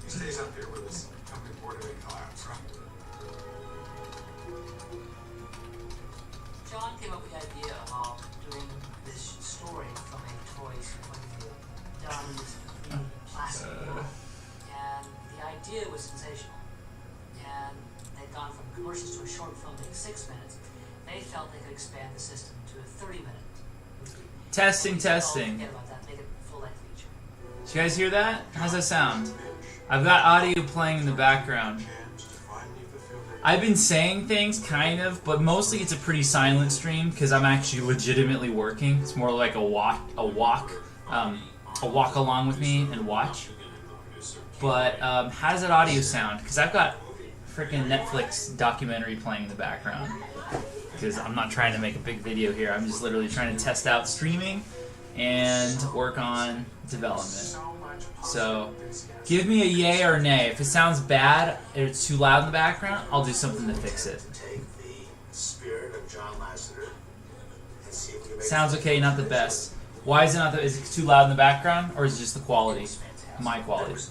He stays up here with us. Company board of collapse, right? John came up with the idea of doing this story from a toy's point of view, done in plastic. And the idea was sensational. And they'd gone from commercials to a short film taking 6 minutes. They felt they could expand the system to a 30-minute movie. Testing. Forget about that. Make it a full-length feature. Did you guys hear that? How's that sound? I've got audio playing in the background. I've been saying things, kind of, but mostly it's a pretty silent stream because I'm actually legitimately working. It's more like a walk along with me and watch. But how does that audio sound? Because I've got freaking Netflix documentary playing in the background. Because I'm not trying to make a big video here. I'm just literally trying to test out streaming and work on development. So, give me a yay or nay. If it sounds bad, or it's too loud in the background, I'll do something to fix it. Sounds okay, not the best. Why is it not the? Is it too loud in the background, or is it just the quality? My quality.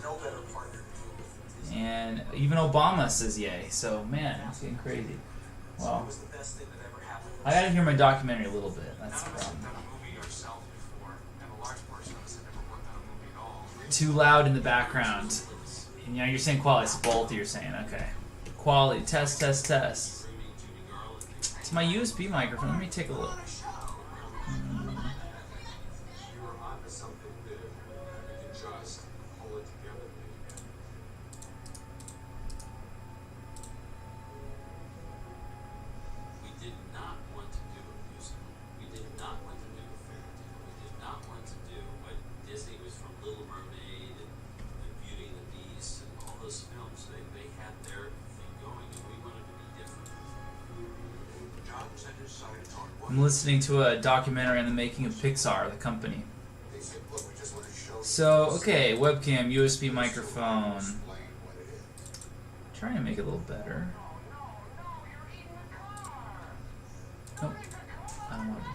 And even Obama says yay. So man, it's getting crazy. Well, I gotta hear my documentary a little bit. That's the problem. Too loud in the background. And you know, you're saying quality. It's both you're saying. Okay. Quality. Test. It's my USB microphone. Let me take a look. I'm listening to a documentary on the making of Pixar, the company. So, okay, webcam, USB microphone. Trying to make it a little better. Nope. I don't want it.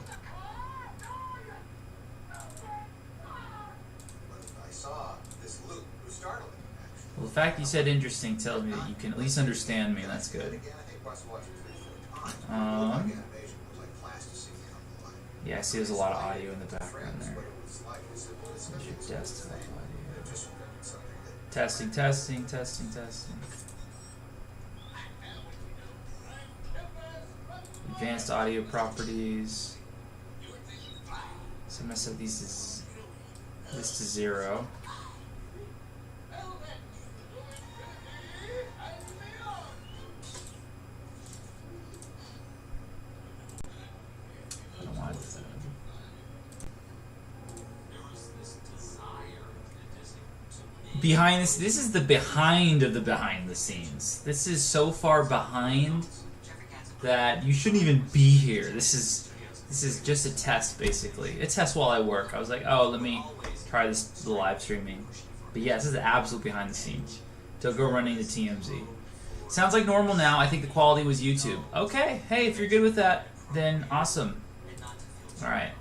Well, the fact you said interesting tells me that you can at least understand me, and that's good. Yeah, I see there's a lot of audio in the background there. Desktop audio. Testing. Advanced audio properties. So I'm gonna set this to 0. Behind this is the behind of the behind the scenes. This is so far behind that you shouldn't even be here. This is just a test, basically. A test while I work. I was like, oh, let me try the live streaming. But yeah, this is the absolute behind the scenes. So go running the TMZ. Sounds like normal now. I think the quality was YouTube. Okay, hey, if you're good with that, then awesome. All right.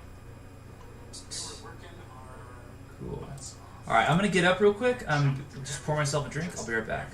Cool. All right, I'm gonna get up real quick. Just pour myself a drink. I'll be right back.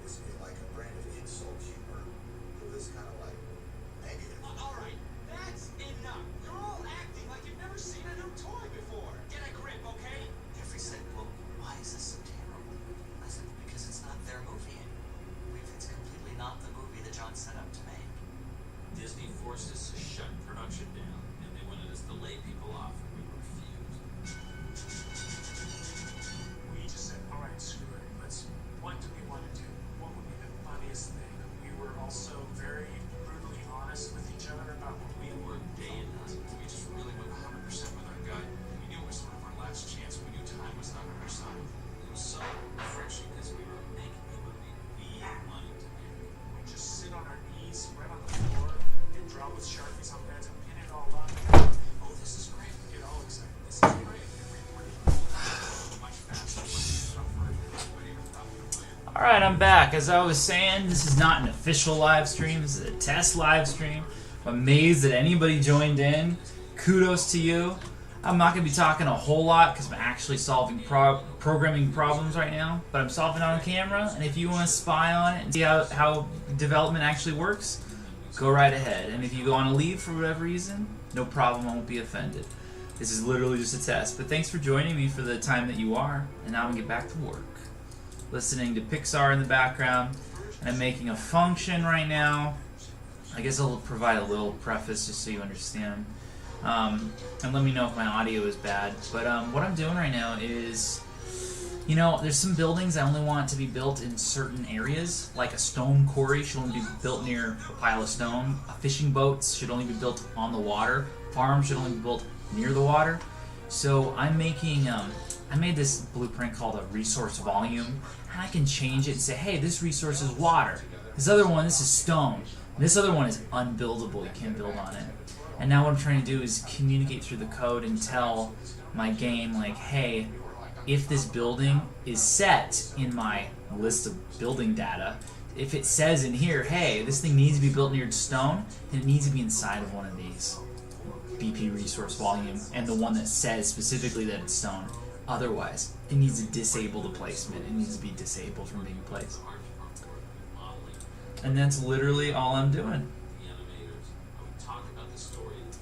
was like a brand of insult humor. It was kind of like negative. All right, that's enough. You're all acting like you've never seen a new toy before. Get a grip, okay? Jeffrey said, well, why is this so terrible? I said, because it's not their movie. It's completely not the movie that John set up to make. Disney forced us to shut production down, and they wanted us to lay people off, and we refused. We just said, all right, screw it. What do we want to do? What would be the funniest thing? We were also very brutally honest with each other about what we We worked day and night. We just really went 100% with our gut. We knew it was sort of our last chance. We knew time was not on our side. It was so refreshing because we were making the movie we wanted to make. We just sit on our knees right on the floor and draw with Sharpies on beds and pin it all up. Oh, this is great. We get all excited. This is great. And we work much faster, much tougher than anybody ever thought we would plan. Alright, I'm back. As I was saying, this is not an official live stream. This is a test live stream. I'm amazed that anybody joined in. Kudos to you. I'm not going to be talking a whole lot because I'm actually solving programming problems right now. But I'm solving it on camera, and if you want to spy on it and see how development actually works, go right ahead. And if you want to leave for whatever reason, no problem, I won't be offended. This is literally just a test. But thanks for joining me for the time that you are. And now I'm going to get back to work. Listening to Pixar in the background, and I'm making a function right now. I guess I'll provide a little preface just so you understand. And let me know if my audio is bad. But what I'm doing right now is, you know, there's some buildings I only want to be built in certain areas. Like a stone quarry should only be built near a pile of stone. Fishing boats should only be built on the water. Farms should only be built near the water. So I'm making, I made this blueprint called a resource volume. And I can change it and say, hey, this resource is water. This other one, this is stone. This other one is unbuildable. You can't build on it. And now what I'm trying to do is communicate through the code and tell my game, like, hey, if this building is set in my list of building data, if it says in here, hey, this thing needs to be built near stone, then it needs to be inside of one of these. BP resource volume, and the one that says specifically that it's stone. Otherwise, it needs to disable the placement. It needs to be disabled from being placed. And that's literally all I'm doing.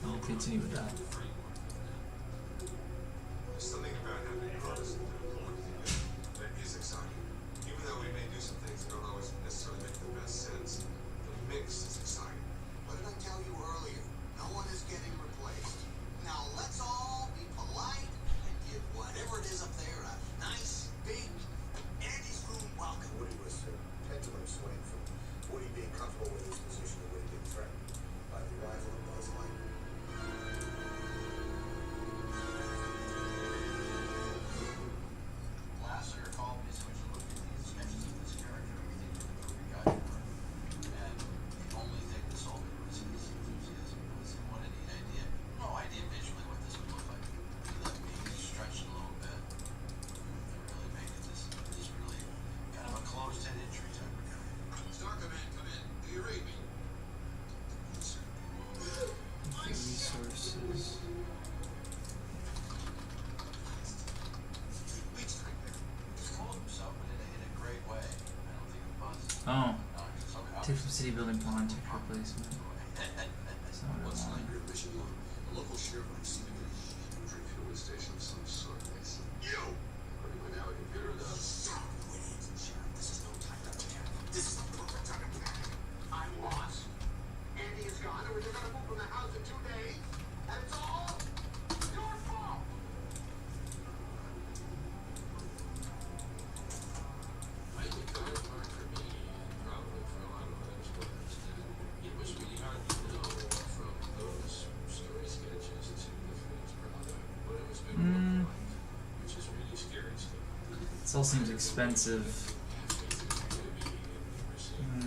I'll continue with that. There's something about having artists and doing that is exciting. Even though we may do some things that don't always necessarily make the best sense, the mix is exciting. What did I tell you earlier? No one is getting replaced. Now let's all be polite and give whatever it is up there a nice, big, Andy's room welcome. Woody was a pendulum swing from Woody being comfortable with his position to Woody being threatened by the arrival of Buzz Lightyear. Lasseter called me, so we should look at these sketches of this character. Everything from the movie guide for him. And the only thing that sold me was his enthusiasm. Was he wanted the idea. No idea visually what this would look like. He let me stretch it a little bit. And really make it this really kind of a closed-end entry type of character. Star Command, come in. Do you read me? Resources. Called himself, but in a great way. I don't think it buzzes. Oh, Somehow. tip from city building pond, tick replacement. So What's I the want. your mission log? The local sheriff wants to get a huge refueling station of some sort. It's you! According to my now computer, Shut up, you idiots. Sheriff, this is no time to panic. This is the perfect time to panic. I'm lost. Andy is gone, and we're gonna move from the house in 2 days. And it's all your fault. Might be kind of hard for me, and probably for a lot of others, but it was really hard to know from those story sketches to the finished product what it was going to look like, which is really scary stuff. This all seems expensive.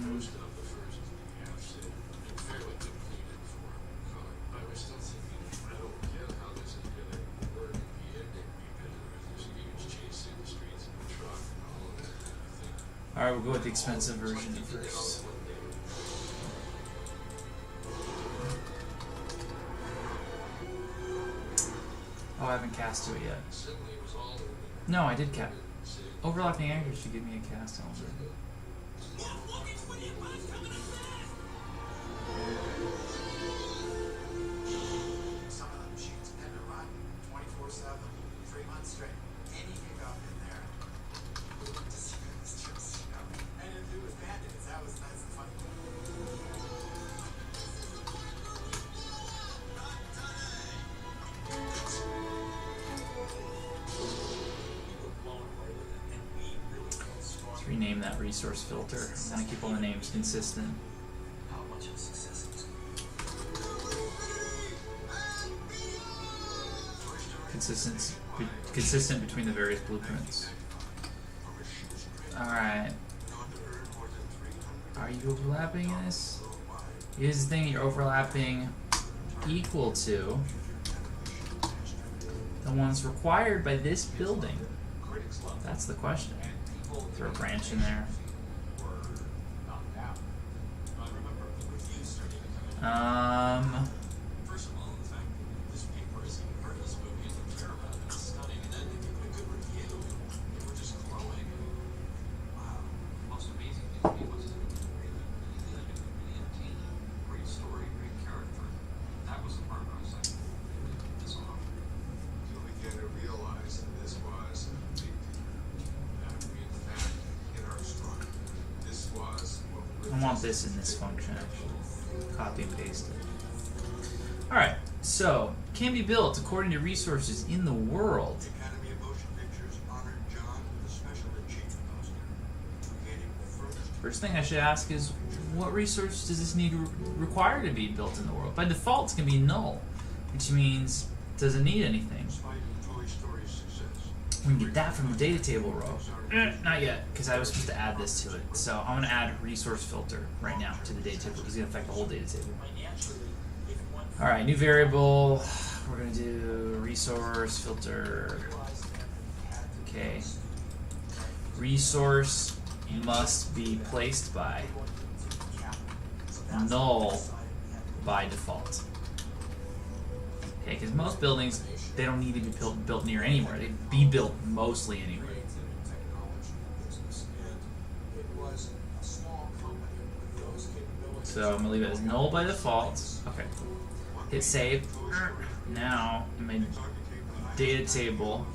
Most of the first halves and fairly completed for color. I was still thinking, I don't get how this is going to work at the ending because there was this huge chase in the streets of the truck and all of that kind of thing. Alright, we'll go with the expensive version first. Oh, I haven't cast to it yet. Suddenly it was all No, I did cast. Overlapping anchors should give me a cast on it. Some of the machines had to run 24/7, 3 months straight. Any hiccup in there, we went to see this just, you know, and it was band-aids. That's the funny thing. Let's rename that resource filter. I want to keep all the names consistent. How much of a success it was. Consistent between the various blueprints. Alright. Are you overlapping this? Here's the thing, you're overlapping equal to the ones required by this building. That's the question. Throw a branch in there. First of all, the fact that this paper is even heard of this movie is a fair amount. It's stunning, and then they give it a good review. They were just glowing. Wow. Most amazing thing to me was it was really entertaining. Great story, great character. That was the part where I was like, this off. You began to realize that this was a big deal. That we, in fact, hit our stride. This was what we I want this in this function actually. Copy and paste it. Alright, so can be built according to resources in the world. The Academy of Motion Pictures honored John with a special achievement Oscar, creating the first First thing I should ask is, what resource does this need require to be built in the world? By default, it's going to be null, which means it doesn't need anything. despite Toy Story's success. We can get that from the data table row. Not yet, because I was supposed to add this to it. So I'm going to add resource filter right now to the data table because it's going to affect the whole data table. Alright, new variable. We're going to do resource filter. Okay. Resource must be placed by null by default. Okay, because most buildings, they don't need to be built near anywhere. They be built mostly anywhere. So I'm gonna leave it as null by default. Okay. Hit save. Now in my data table,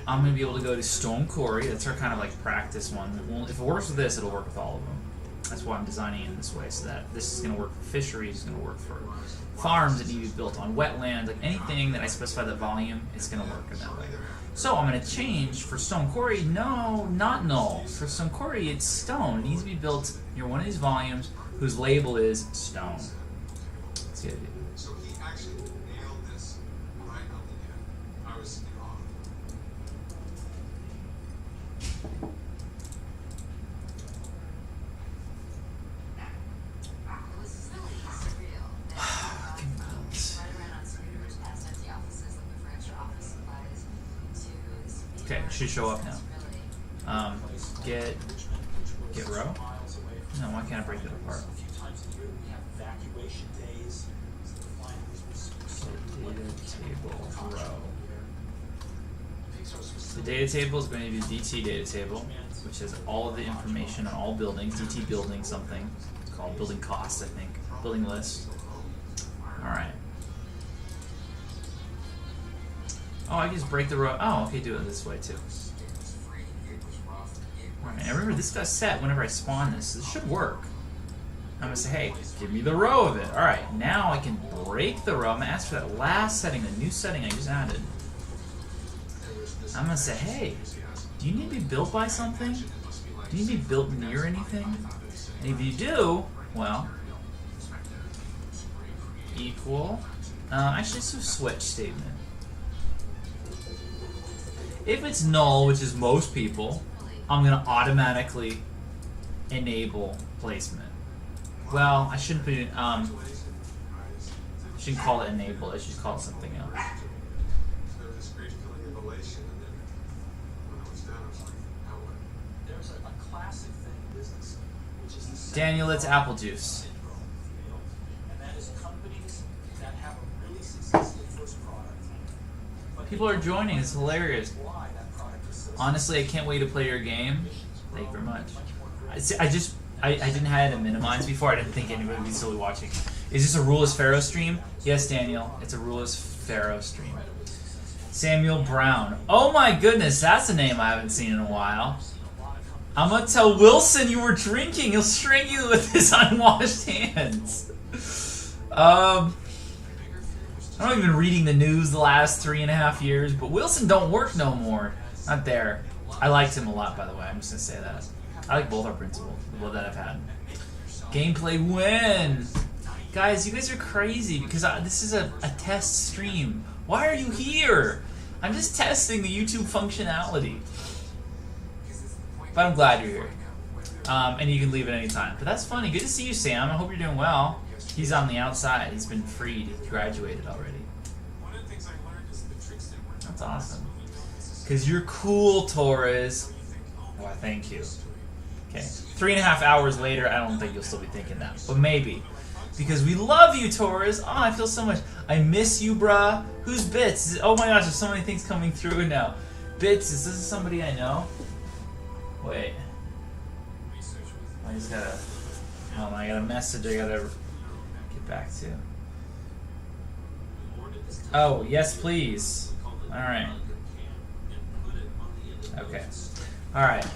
I'm gonna be able to go to Stone Quarry. That's our kind of like practice one. Well, if it works with this, it'll work with all of them. That's why I'm designing it in this way, so that this is gonna work for fisheries, it's gonna work for farms that need to be built on wetland, like anything that I specify the volume, it's gonna work in that way. So I'm gonna change for Stone Quarry. No, not null. For Stone Quarry, it's stone. It needs to be built near one of these volumes whose label is stone. That's the idea. So he actually nailed this right on the end. I was in awe. It was really surreal. Right around on scooters past empty offices looking for extra office supplies to Okay, it should show up now. Get row? No, why can't I break it apart? A few times a year we have evacuation days. So the flyers were Data table row. The data table is going to be the DT data table, which has all of the information on all buildings. DT building something. It's called building costs, I think. Building list. Alright. Oh, I can just break the row. Oh, okay, do it this way too. Alright, and remember this got set whenever I spawn this, so this should work. I'm gonna say, hey, give me the row of it. Alright, now I can break the row. I'm gonna ask for that last setting, the new setting I just added. I'm gonna say, hey, do you need to be built by something? Do you need to be built near anything? And if you do, well, equal. Actually, it's a switch statement. If it's null, which is most people, I'm gonna automatically enable placement. Well, I shouldn't be. Shouldn't call it enable. I should call it something else. So this great feeling of elation, and then when I was done, I was like, now what? There's a classic thing in business, which is the Daniel, it's apple juice. and that is companies that have a really successful first product. But People are joining. It's hilarious. why that product is so Honestly, I can't wait to play your game. Thank you very much. much more I didn't have it minimized before. I didn't think anybody would be still watching. Is this a Ruleless Pharaoh stream? Yes, Daniel. It's a Ruleless Pharaoh stream. Samuel Brown. Oh my goodness, that's a name I haven't seen in a while. I'm gonna tell Wilson you were drinking. He'll string you with his unwashed hands. I'm not even reading the news the last 3.5 years, but Wilson don't work no more. Not there. I liked him a lot, by the way. I'm just gonna say that. I like both our principals, the that I've had. Gameplay win! Guys, you guys are crazy because this is a test stream. Why are you here? I'm just testing the YouTube functionality. But I'm glad you're here. And you can leave at any time. But that's funny. Good to see you, Sam. I hope you're doing well. He's on the outside. He's been freed. He graduated already. That's awesome. Because you're cool, Torres. Why, thank you. Okay. 3.5 hours later, I don't think you'll still be thinking that. But maybe. Because we love you, Torres. Oh, I feel so much. I miss you, bruh. Who's Bits? Oh my gosh, there's so many things coming through now. Bits, is this somebody I know? Wait. I just gotta... Oh, I got a message I gotta get back to. Oh, yes, please. Alright. Okay. Alright.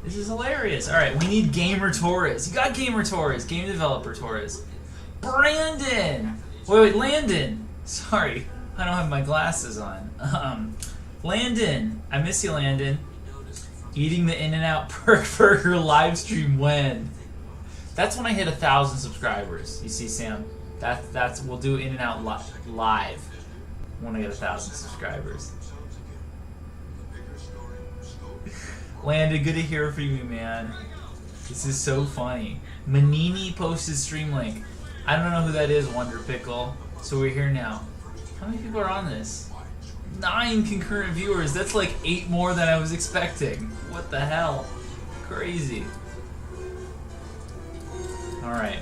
This is hilarious. Alright, we need Gamer Torres. You got Gamer Torres. Game Developer Torres. Brandon! Wait, Landon! Sorry, I don't have my glasses on. Landon! I miss you, Landon. Eating the In-N-Out Burger live stream when? That's when I hit 1,000 subscribers. You see, Sam? That's we'll do In-N-Out live when I get 1,000 subscribers. Landon, good to hear from you, man. This is so funny. Manini posted stream link. I don't know who that is, Wonder Pickle. So we're here now. How many people are on this? 9 concurrent viewers. That's like 8 more than I was expecting. What the hell? Crazy. Alright.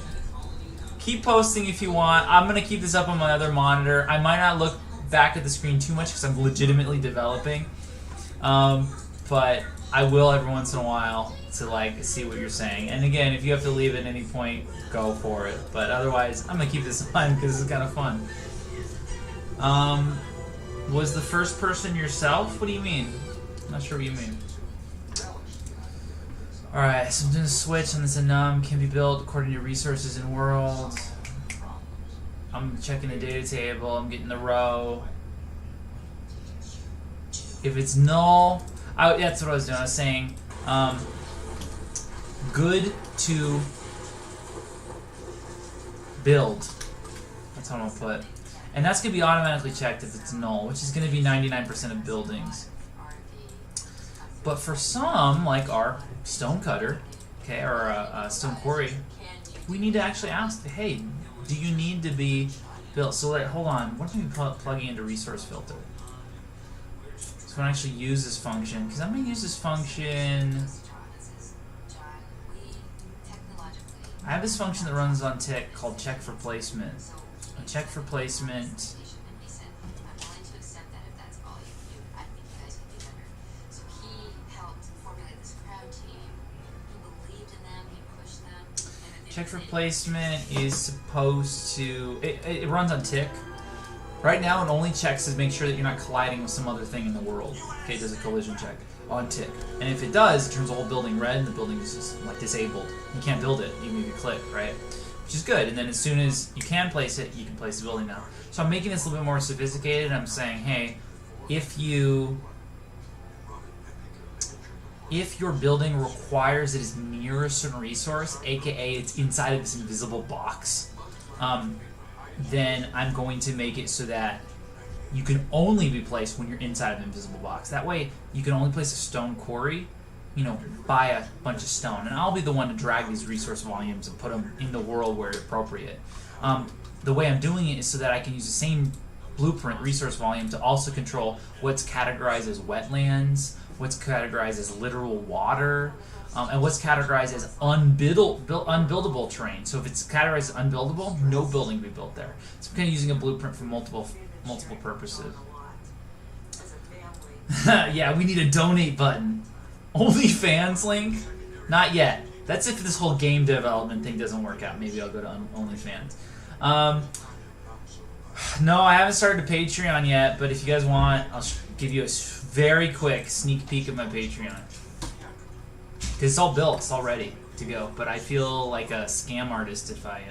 Keep posting if you want. I'm going to keep this up on my other monitor. I might not look back at the screen too much because I'm legitimately developing. But I will every once in a while to like see what you're saying. And again, if you have to leave at any point, go for it. But otherwise, I'm gonna keep this on because it's kind of fun. Was the first person yourself? What do you mean? I'm not sure what you mean. Alright, so I'm doing a switch on this enum. Can be built according to resources in world. I'm checking the data table. I'm getting the row. If it's null, that's what I was doing. I was saying, good to build. That's how I'm gonna put. And that's gonna be automatically checked if it's null, which is gonna be 99% of buildings. But for some, like our stonecutter, okay, or stone quarry, we need to actually ask, hey, do you need to be built? So hold on, what are we plugging into resource filter? So I'm going to actually use this function, because I'm going to use this function. I have this function that runs on tick called check for placement. A check for placement. Check for placement is supposed to... It runs on tick. Right now, it only checks to make sure that you're not colliding with some other thing in the world. Okay, it does a collision check on tick. And if it does, it turns the whole building red and the building is just like disabled. You can't build it, even if you click, right? Which is good. And then as soon as you can place it, you can place the building now. So I'm making this a little bit more sophisticated. I'm saying, hey, if your building requires that it's near a certain resource, aka it's inside of this invisible box, then I'm going to make it so that you can only be placed when you're inside of an invisible box. That way, you can only place a stone quarry, buy a bunch of stone. And I'll be the one to drag these resource volumes and put them in the world where it's appropriate. The way I'm doing it is so that I can use the same blueprint resource volume to also control what's categorized as wetlands, what's categorized as literal water, and what's categorized as unbuildable terrain. So if it's categorized as unbuildable, no building will be built there. So I'm kind of using a blueprint for multiple purposes. Yeah, we need a donate button. OnlyFans link? Not yet. That's if this whole game development thing doesn't work out. Maybe I'll go to OnlyFans. No, I haven't started a Patreon yet, but if you guys want, I'll give you a very quick sneak peek of my Patreon. Because it's all built, it's all ready to go. But I feel like a scam artist if I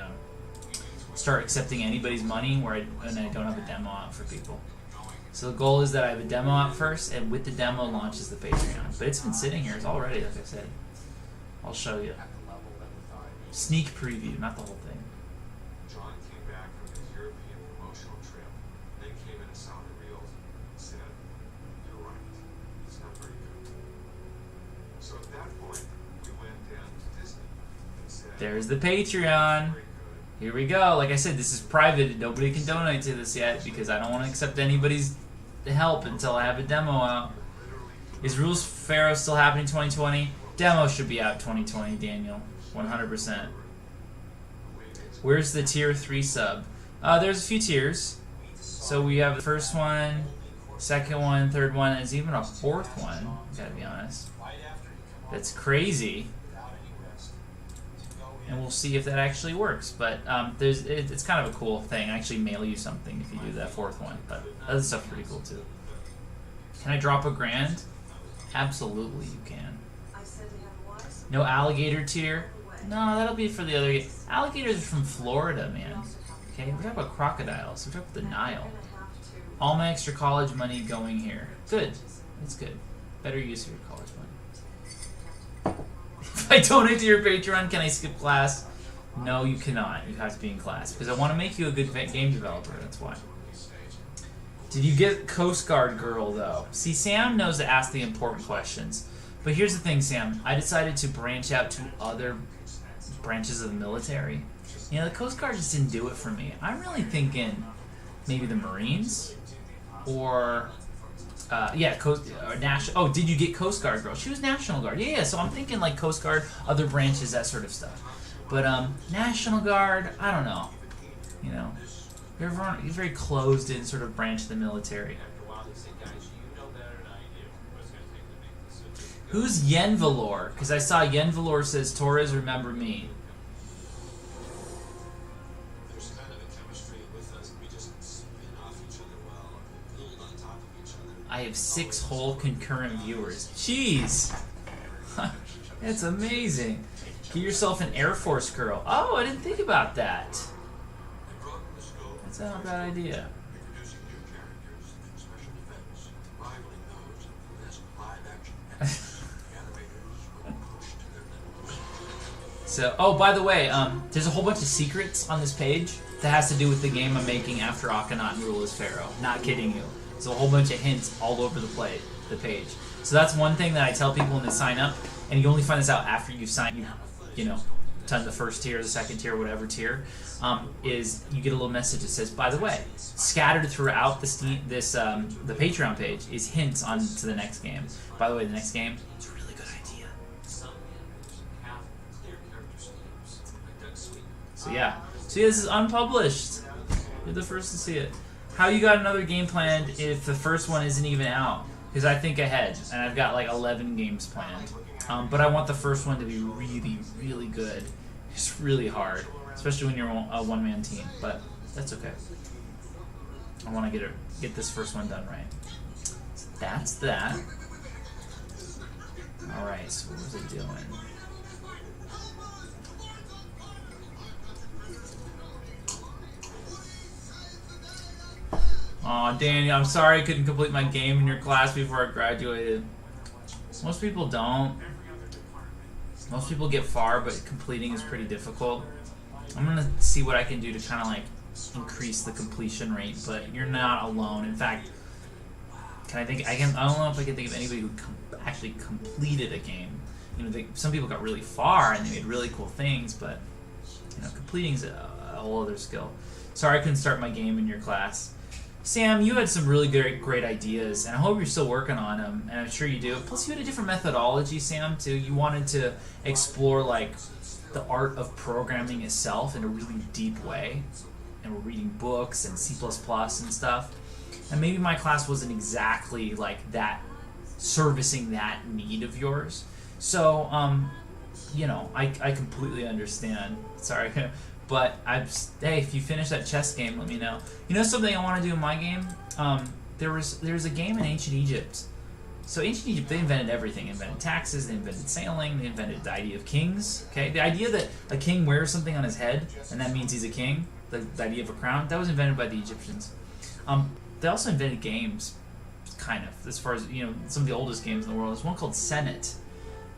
start accepting anybody's money and I don't have a demo out for people. So the goal is that I have a demo out first, and with the demo launches the Patreon. But it's been sitting here, it's all ready, like I said. I'll show you. Sneak preview, not the whole thing. John came back from his European promotional trip, then came in and saw the reels and said, "You're right, it's not very good." So at that point, we went down to Disney and said, There's the Patreon. "Very good." Here we go. Like I said, this is private. Nobody can donate to this yet because I don't want to accept anybody's help until I have a demo out. Is Rules Pharaoh still happening 2020? Demo should be out 2020, Daniel. 100%. Where's the tier 3 sub? There's a few tiers. So we have the first one, second one, third one, and there's even a fourth one, gotta be honest. That's crazy. And we'll see if that actually works. But it's kind of a cool thing. I actually mail you something if you do that fourth one. But other stuff's pretty cool too. Can I drop $1,000? Absolutely you can. No alligator tier? No, that'll be for the other game. Alligators are from Florida, man. Okay, we're talking about crocodiles. We're talking about the Nile. All my extra college money going here. Good. That's good. Better use of your college money. If I donate to your Patreon, can I skip class? No, you cannot. You have to be in class. Because I want to make you a good game developer. That's why. Did you get Coast Guard Girl, though? See, Sam knows to ask the important questions. But here's the thing, Sam. I decided to branch out to other branches of the military. You know, the Coast Guard just didn't do it for me. I'm really thinking maybe the Marines or Oh, did you get Coast Guard Girl? She was National Guard. Yeah. So I'm thinking like Coast Guard, other branches, that sort of stuff. But National Guard, I don't know. You know, you're a very closed-in sort of branch of the military. Who's Yenvalor? Because I saw Yenvalor says, Torres, remember me. There's kind of a chemistry with us. We just spin off each other well, build on top of each other. I have 6 whole concurrent viewers. Jeez. That's amazing. Get yourself an Air Force girl. Oh, I didn't think about that. That's not a bad idea. Introducing new characters and special effects, rivaling those of the best live-action animators. The animators were pushed to their limits. So, oh, by the way, there's a whole bunch of secrets on this page that has to do with the game I'm making after Akhenaten and Rule as Pharaoh. Not kidding you. There's a whole bunch of hints all over the page. So that's one thing that I tell people when they sign up, and you only find this out after you've signed, you know, done the first tier, the second tier, whatever tier, is you get a little message that says, by the way, scattered throughout the Patreon page is hints on to the next game. By the way, the next game, it's a really good idea. Some animators have clear character schemes, like Doug Sweet. So yeah, this is unpublished. You're the first to see it. How you got another game planned if the first one isn't even out? Because I think ahead, and I've got like 11 games planned. But I want the first one to be really, really good. It's really hard, especially when you're a one-man team. But that's okay. I want to get this first one done right. So that's that. All right. So what was I doing? Aw, Danny, I'm sorry I couldn't complete my game in your class before I graduated. Most people don't. Most people get far, but completing is pretty difficult. I'm gonna see what I can do to kind of like increase the completion rate, but you're not alone. In fact, I don't know if I can think of anybody who actually completed a game. You know, some people got really far and they made really cool things, but you know, completing's a whole other skill. Sorry I couldn't start my game in your class. Sam, you had some really great ideas, and I hope you're still working on them, and I'm sure you do. Plus, you had a different methodology, Sam, too. You wanted to explore, like, the art of programming itself in a really deep way, and we're reading books and C++ and stuff. And maybe my class wasn't exactly, like, that, servicing that need of yours. So, you know, I completely understand. Sorry. But hey, if you finish that chess game, let me know. You know something I want to do in my game? There's a game in ancient Egypt. So ancient Egypt, they invented everything. They invented taxes, they invented sailing, they invented the idea of kings. Okay, the idea that a king wears something on his head and that means he's a king, the idea of a crown, that was invented by the Egyptians. They also invented games, kind of, as far as, you know, some of the oldest games in the world. There's one called Senate.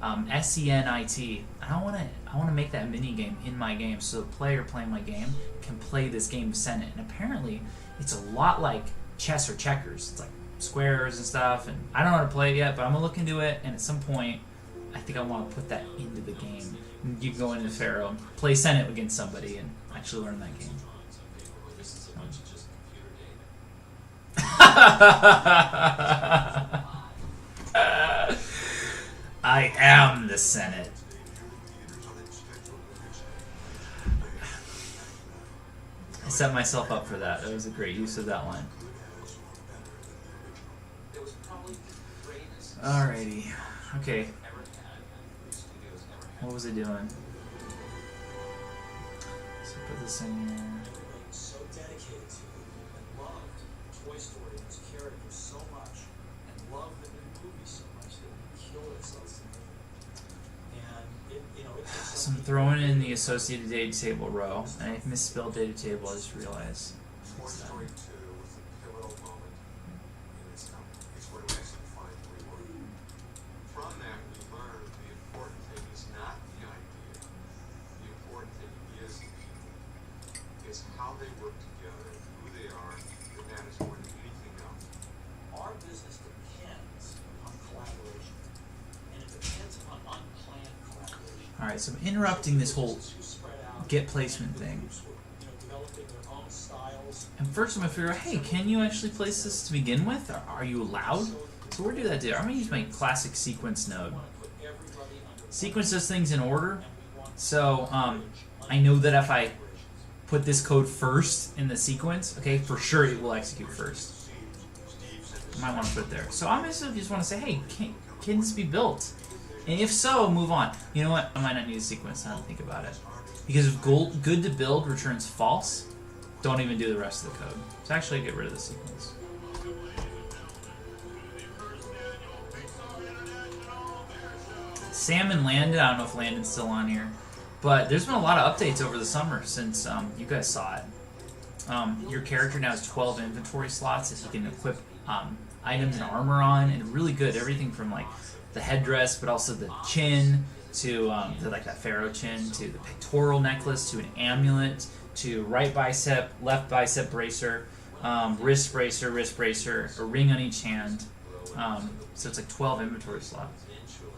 S-E-N-I-T. I want to make that mini game in my game so the player playing my game can play this game of Senate. And apparently, it's a lot like chess or checkers. It's like squares and stuff. And I don't know how to play it yet, but I'm gonna look into it. And at some point, I think I want to put that into the game. And you can go into Pharaoh and play Senate against somebody and actually learn that game. This is a bunch of just computer data. I am the Senate. I set myself up for that. That was a great use of that line. It was probably the greatest Alrighty. Okay. ever had. Studios ever had. What was I doing? So put this in here. So dedicated to and loved Toy Story and its characters so much, and loved the new movie so much that it killed itself to make it. And it, you know, it takes So I'm throwing in the associated data table row, and I misspelled data table. I just realized. Toy Story 2 was a pivotal moment in its company. It's where we actually find the reward. From that, we learned the important thing is not the idea. The important thing is the people. It's how they work together, who they are, that matters more than anything else. Our business depends on collaboration, and it depends upon unplanned collaboration. Alright, so I'm interrupting this whole Who spread out get placement thing. groups were, you know, developing their own styles. And first I'm going to figure out, hey, can you actually place this to begin with? Are you allowed? So where do that do? I'm going to use my classic sequence node. Put everybody under one Sequence does things in order. and we want So I know that if I put this code first in the sequence, okay, for sure it will execute first. I might want to put it there. So I'm just want to say, hey, can this be built? And if so, move on. You know what? I might not need a sequence now to think about it. Because if good to build returns false, don't even do the rest of the code. So actually get rid of the sequence. Salmon landed. I don't know if Landon's still on here. But there's been a lot of updates over the summer since you guys saw it. Your character now has 12 inventory slots that you can equip items and armor on, and really good. Everything from like the headdress, but also the chin to like that pharaoh chin, to the pectoral necklace, to an amulet, to right bicep, left bicep bracer, wrist bracer, a ring on each hand. So it's like 12 inventory slots. Eventually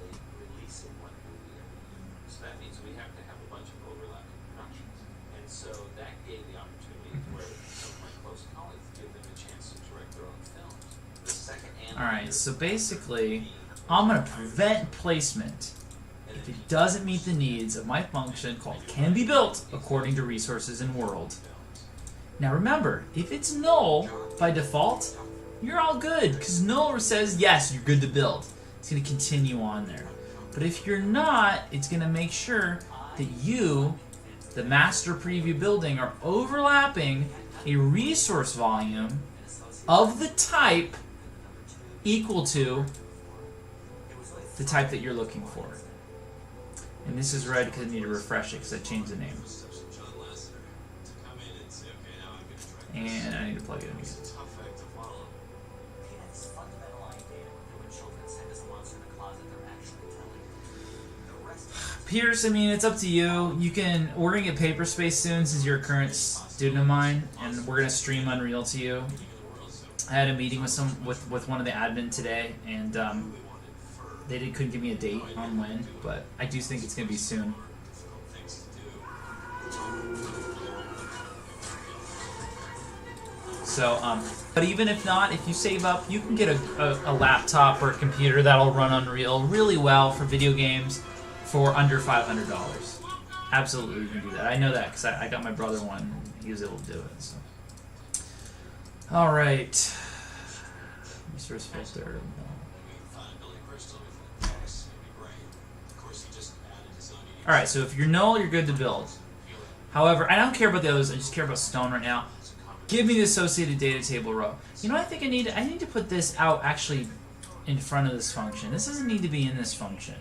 releasing one movie every year. So that means we have to have a bunch of overlapping productions. And so that gave the opportunity for some of my close colleagues to give them a chance to direct their own films. The second Alright, so basically, I'm going to prevent placement if it doesn't meet the needs of my function called can be built according to resources in world. Now remember, if it's null by default, you're all good, because null says yes, you're good to build. It's going to continue on there. But if you're not, it's going to make sure that you, the master preview building, are overlapping a resource volume of the type equal to the type that you're looking for. And this is red because I need to refresh it because I changed the name. John Lasseter to come in and say, okay, now I'm going to direct And I need to plug it in again. It's a tough act to follow. This fundamental idea that when children send us a monster in the closet, they're actually telling the rest of Pierce, I mean, it's up to you. We're gonna get paper space soon since you're a current student of mine, and we're gonna stream Unreal to you. I had a meeting with one of the admin today, and they couldn't give me a date on when, but I do think it's gonna be soon. So, but even if not, if you save up, you can get a laptop or a computer that'll run Unreal really well for video games for under $500. Absolutely, you can do that. I know that because I got my brother one, and he was able to do it. So. All right. Resource filter. Billy Crystal before the test, maybe great. Of course, he just added his Alright, so if you're null, you're good to build. However, I don't care about the others, I just care about stone right now. Give me the associated data table row. You know what I think I need? I need to put this out actually in front of this function. This doesn't need to be in this function.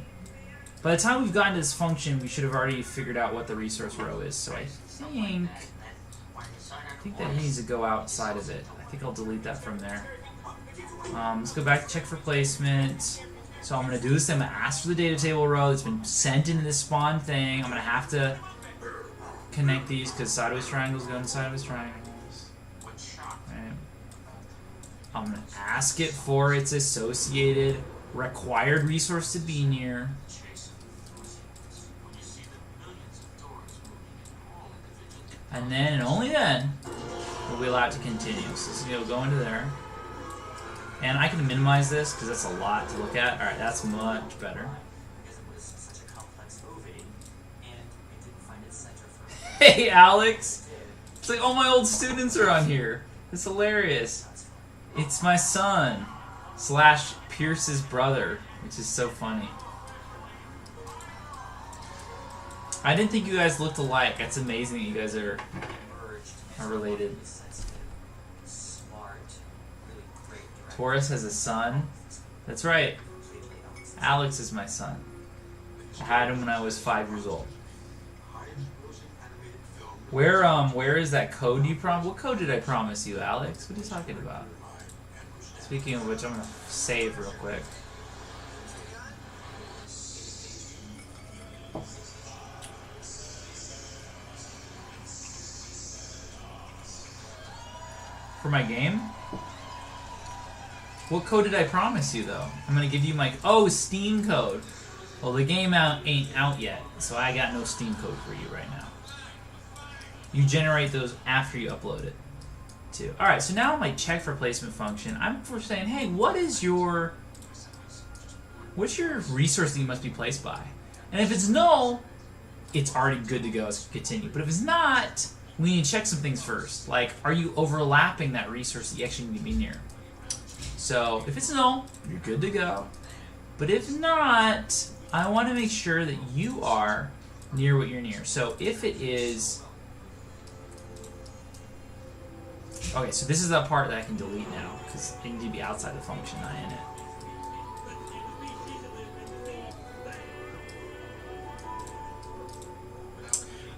By the time we've gotten to this function, we should have already figured out what the resource row is. So I think that needs to go outside of it. I think I'll delete that from there. Let's go back to check for placement. So I'm going to do this. I'm going to ask for the data table row that's been sent into this spawn thing. I'm going to have to connect these because sideways triangles go into sideways triangles. Right. I'm going to ask it for its associated required resource to be near. And then, and only then, we'll be allowed to continue. So this is going to go into there. And I can minimize this because that's a lot to look at. Alright, that's much better. Hey, Alex! It's like all my old students are on here. It's hilarious. It's my son / Pierce's brother, which is so funny. I didn't think you guys looked alike. That's amazing that you guys are related. Taurus has a son. That's right. Alex is my son. I had him when I was 5 years old. Where is that code you promised? What code did I promise you, Alex? What are you talking about? Speaking of which, I'm gonna save real quick. For my game? What code did I promise you, though? I'm gonna give you my... Oh, Steam code. Well, the game ain't out yet, so I got no Steam code for you right now. You generate those after you upload it, too. Alright, so now my check for placement function, I'm saying, hey, what's your resource that you must be placed by? And if it's null, it's already good to go as continue. But if it's not, we need to check some things first. Like, are you overlapping that resource that you actually need to be near? So, if it's null, you're good to go. But if not, I want to make sure that you are near what you're near. So, if it is... Okay, so this is the part that I can delete now, because it needs to be outside the function, not in it.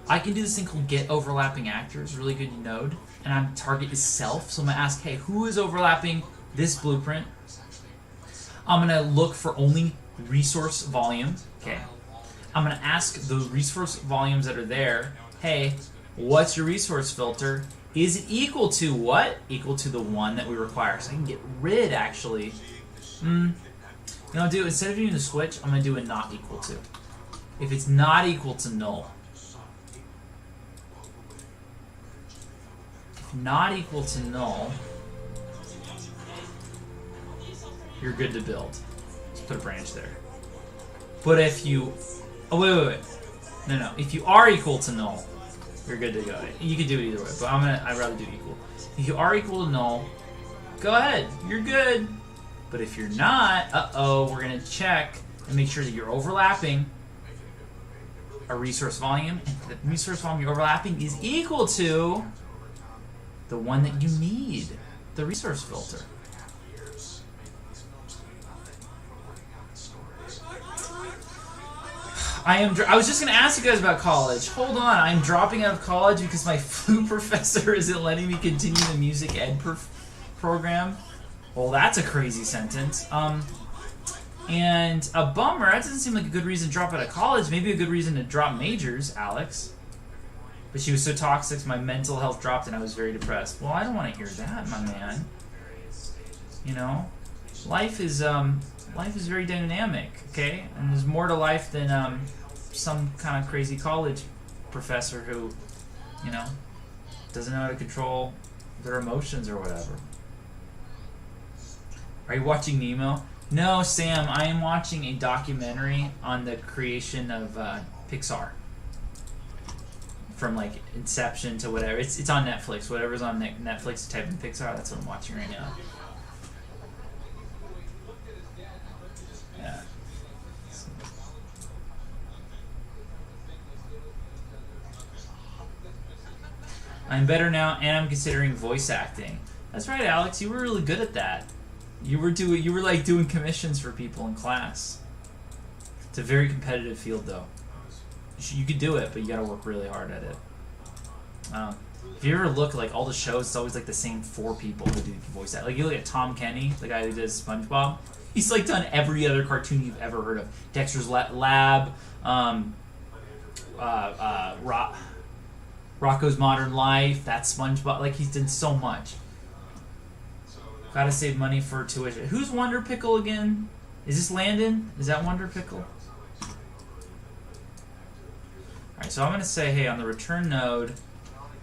I can do this thing called get overlapping actors, really good node, and I'm target is self, so I'm going to ask, hey, who is overlapping this blueprint? I'm going to look for only resource volume, okay. I'm going to ask the resource volumes that are there, hey, what's your resource filter? Is it equal to what? Equal to the one that we require. So I can get rid, actually. You know, instead of doing the switch, I'm going to do a not equal to. If it's not equal to null. If not equal to null, you're good to build. Just put a branch there. But if you... Oh, wait. No. If you are equal to null, you're good to go. You can do it either way, but I'd rather do equal. If you are equal to null, go ahead. You're good. But if you're not, we're going to check and make sure that you're overlapping a resource volume. And the resource volume you're overlapping is equal to the one that you need, the resource filter. I was just going to ask you guys about college. Hold on, I'm dropping out of college because my flute professor isn't letting me continue the music ed program. Well, that's a crazy sentence. And a bummer. That doesn't seem like a good reason to drop out of college. Maybe a good reason to drop majors, Alex. But she was so toxic, my mental health dropped and I was very depressed. Well, I don't want to hear that, my man. You know? Life is very dynamic, okay? And there's more to life than some kind of crazy college professor who, you know, doesn't know how to control their emotions or whatever. Are you watching Nemo? No, Sam, I am watching a documentary on the creation of Pixar. From like Inception to whatever. It's on Netflix. Whatever's on Netflix, type in Pixar, that's what I'm watching right now. Yeah. I'm better now, and I'm considering voice acting. That's right, Alex. You were really good at that. You were like doing commissions for people in class. It's a very competitive field, though. You could do it, but you gotta work really hard at it. If you ever look at like all the shows, it's always like the same 4 people who do voice acting. Like you look at Tom Kenny, the guy who does SpongeBob. He's like done every other cartoon you've ever heard of. Dexter's Lab, Rocco's Modern Life. That's SpongeBob. Like he's done so much. Gotta save money for tuition. Who's Wonder Pickle again? Is this Landon? Is that Wonder Pickle? Alright, so I'm gonna say, hey, on the return node,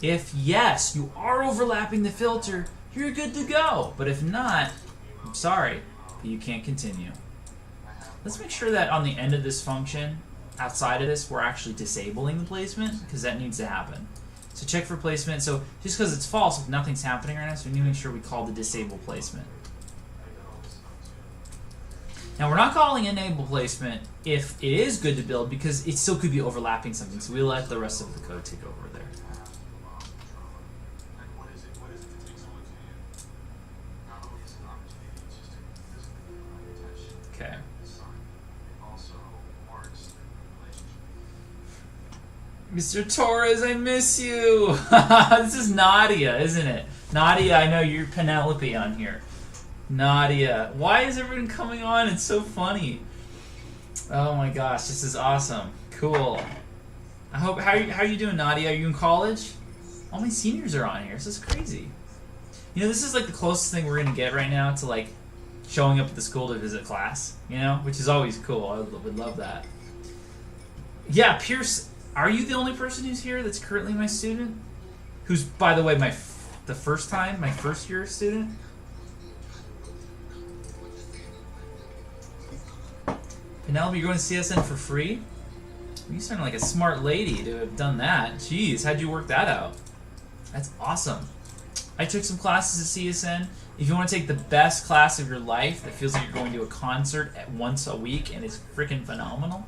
if yes, you are overlapping the filter, you're good to go. But if not, I'm sorry, but you can't continue. Let's make sure that on the end of this function, outside of this, we're actually disabling the placement, because that needs to happen. So check for placement. So just because it's false, if nothing's happening right now, so we need to make sure we call the disable placement. Now we're not calling enable placement if it is good to build, because it still could be overlapping something. So we'll let the rest of the code take over there. Okay. Mr. Torres, I miss you. This is Nadia, isn't it? Nadia, I know you're Penelope on here. Nadia, why is everyone coming on? It's so funny. Oh my gosh, this is awesome. Cool. I hope. How are you doing, Nadia? Are you in college? All my seniors are on here. This is crazy. You know, this is like the closest thing we're gonna get right now to like showing up at the school to visit class. You know, which is always cool. I would love that. Yeah, Pierce. Are you the only person who's here that's currently my student? Who's, by the way, my first year student? Penelope, you're going to CSN for free? You sound like a smart lady to have done that. Jeez, how'd you work that out? That's awesome. I took some classes at CSN. If you want to take the best class of your life that feels like you're going to a concert at once a week and it's freaking phenomenal,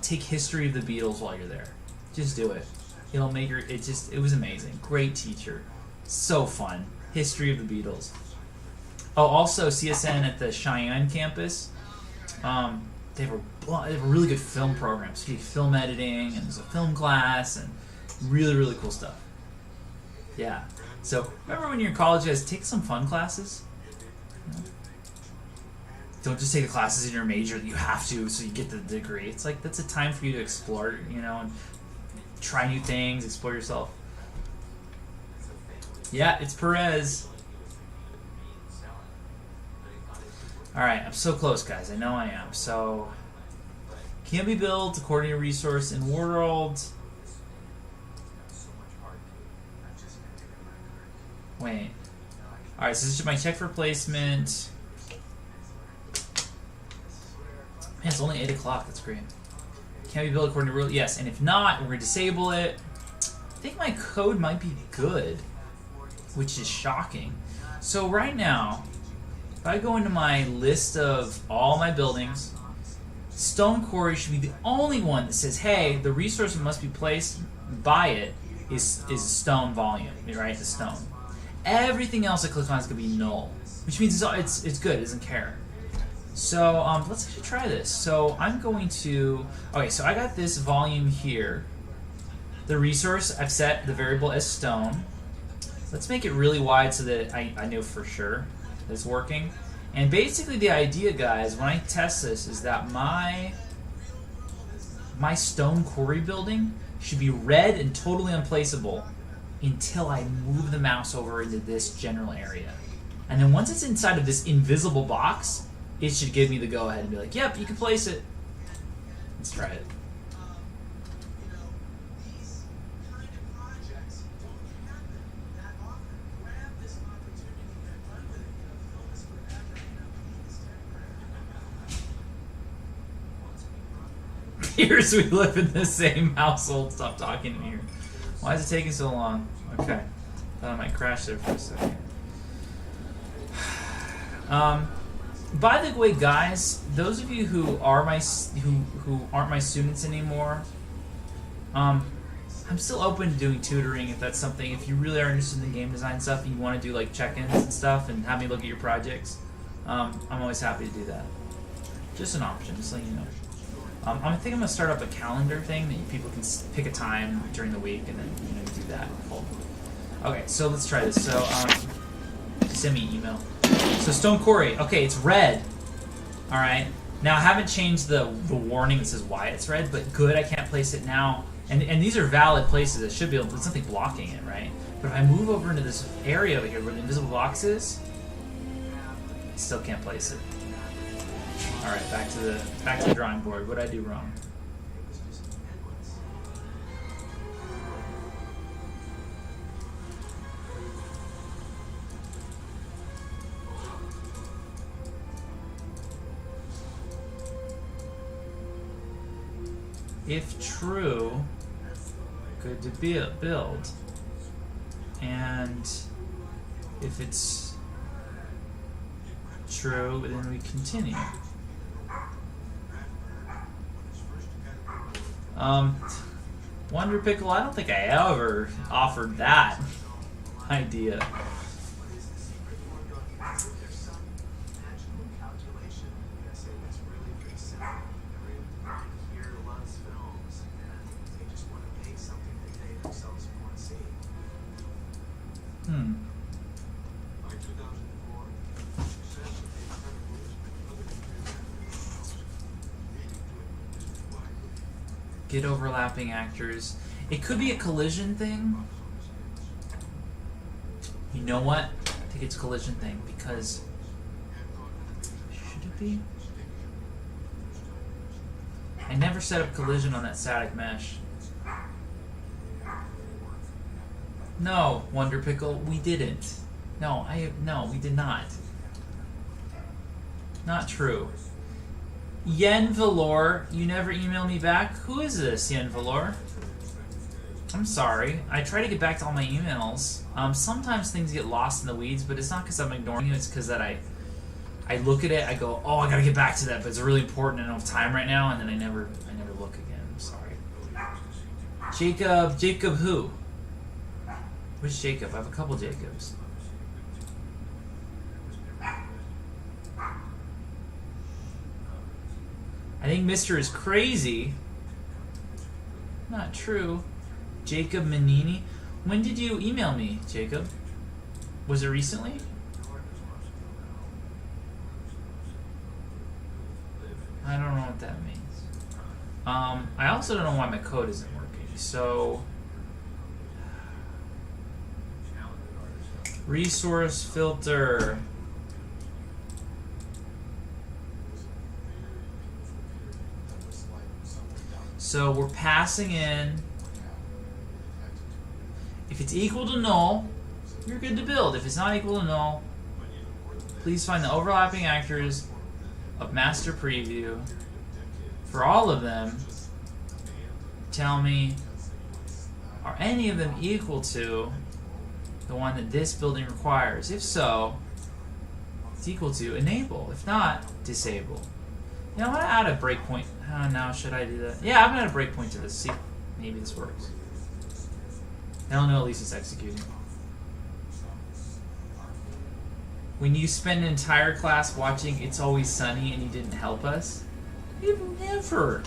take History of the Beatles while you're there. Just do it. It'll make your, it was amazing. Great teacher. So fun. History of the Beatles. Oh, also CSN at the Cheyenne campus. They have a really good film program. So you do film editing and there's a film class and really, really cool stuff. Yeah. So remember when you're in college, guys, take some fun classes. Don't just take the classes in your major that you have to so you get the degree. It's like that's a time for you to explore, you know, and try new things, explore yourself. Yeah, it's Perez. Alright, I'm so close, guys. I know I am. So, can be built according to resource in world. Wait. Alright, so this is my check for placement. Man, it's only 8 o'clock. That's great. Can be built according to rule? Yes, and if not, we're going to disable it. I think my code might be good, which is shocking. So right now, if I go into my list of all my buildings, Stone Quarry should be the only one that says, hey, the resource that must be placed by it is stone volume, right? The stone. Everything else that clicks on is going to be null, which means it's good. It doesn't care. So let's actually try this. So I'm going to, okay, so I got this volume here. The resource, I've set the variable as stone. Let's make it really wide so that I know for sure that it's working. And basically the idea, guys, when I test this is that my stone quarry building should be red and totally unplaceable until I move the mouse over into this general area. And then once it's inside of this invisible box, it should give me the go-ahead and be like, yep, you can place it. Let's try it. Years we live in the same household. Stop talking to me here. Why is it taking so long? Okay. Thought I might crash there for a second. By the way, guys, those of you who are who aren't my students anymore, I'm still open to doing tutoring if that's something. If you really are interested in the game design stuff and you want to do like check-ins and stuff and have me look at your projects, I'm always happy to do that. Just an option, just letting you know. I think I'm gonna start up a calendar thing that people can pick a time during the week and then do that. Cool. Okay, so let's try this. So send me an email. So Stone Quarry. Okay, it's red. All right. Now I haven't changed the warning that says why it's red, but good. I can't place it now. And these are valid places. I should be able to. There's something blocking it, right? But if I move over into this area over here where the invisible box is, I still can't place it. All right, back to the drawing board. What did I do wrong? If true, good to build. And if it's true, then we continue. Wonder Pickle, I don't think I ever offered that idea. Get overlapping actors. It could be a collision thing. You know what? I think it's a collision thing because should it be? I never set up collision on that static mesh. No, Wonder Pickle, we didn't. No, we did not. Not true. Yen Valor, you never email me back? Who is this, Yen Valor? I'm sorry. I try to get back to all my emails. Sometimes things get lost in the weeds, but it's not because I'm ignoring you. It's because that I look at it, I go, oh, I gotta get back to that, but it's really important. I don't have time right now, and then I never look again. I'm sorry. Jacob who? Which Jacob? I have a couple Jacobs. I think Mr. is crazy. Not true. Jacob Manini. When did you email me, Jacob? Was it recently? I don't know what that means. I also don't know why my code isn't working. So, resource filter. So we're passing in. If it's equal to null, you're good to build. If it's not equal to null, please find the overlapping actors of master preview. For all of them, tell me, are any of them equal to the one that this building requires? If so, it's equal to enable. If not, disable. You know, I'm gonna add a breakpoint. Now should I do that? Yeah, I'm gonna add a breakpoint to this. See, maybe this works. Now I'll know at least it's executing. When you spend an entire class watching It's Always Sunny and you didn't help us, I've never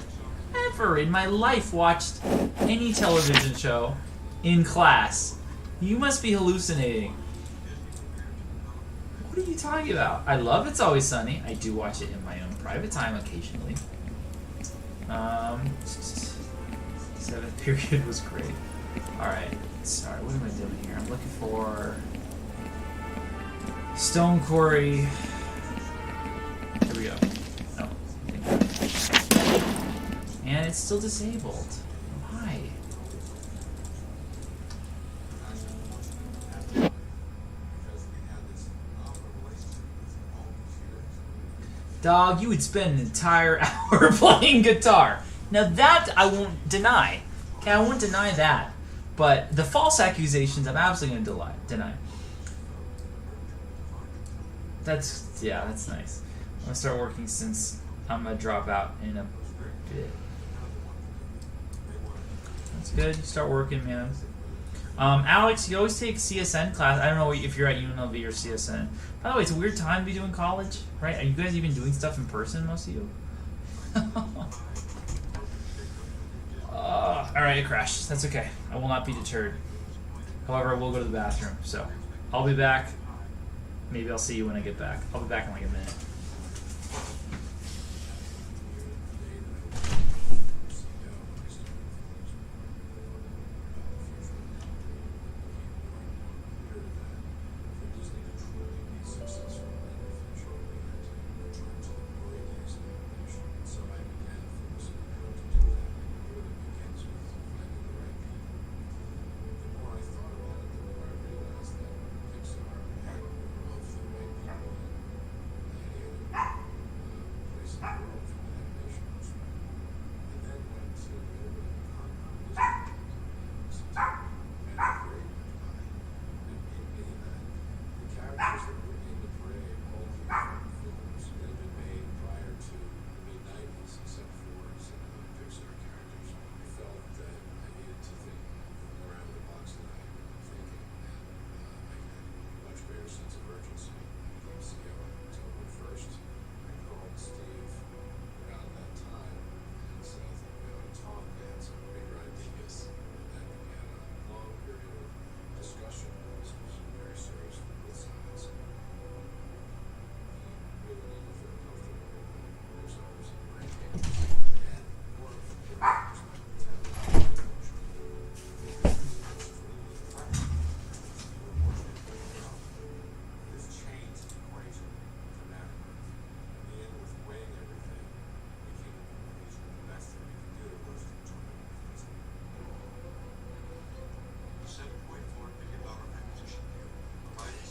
in my life watched any television show in class. You must be hallucinating. What are you talking about? I love It's Always Sunny. I do watch it in my own private time occasionally. Seventh period was great. Alright, sorry, what am I doing here? I'm looking for Stone Quarry. Here we go. No. And it's still disabled. Why? Dog, you would spend an entire hour playing guitar. Now that I won't deny. Okay, I won't deny that. But the false accusations, I'm absolutely going to deny. That's nice. I'm going to start working since I'm going to drop out in a bit. That's good. You start working, man. Alex, you always take CSN class. I don't know if you're at UNLV or CSN. By the way, it's a weird time to be doing college, right? Are you guys even doing stuff in person, most of you? Alright, it crashed. That's okay. I will not be deterred. However, I will go to the bathroom, so I'll be back. Maybe I'll see you when I get back. I'll be back in like a minute.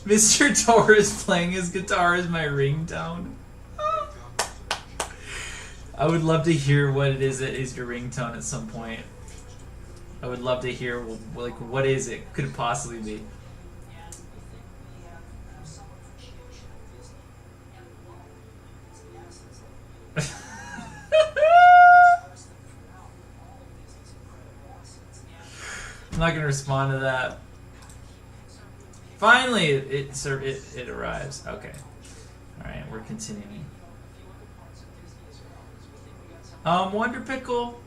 Mr. Torres playing his guitar is my ringtone. I would love to hear what it is that is your ringtone at some point. I would love to hear, like, what is it? Could it possibly be? I'm not gonna respond to that. Finally, it arrives. Okay. All right, we're continuing. Wonder Pickle.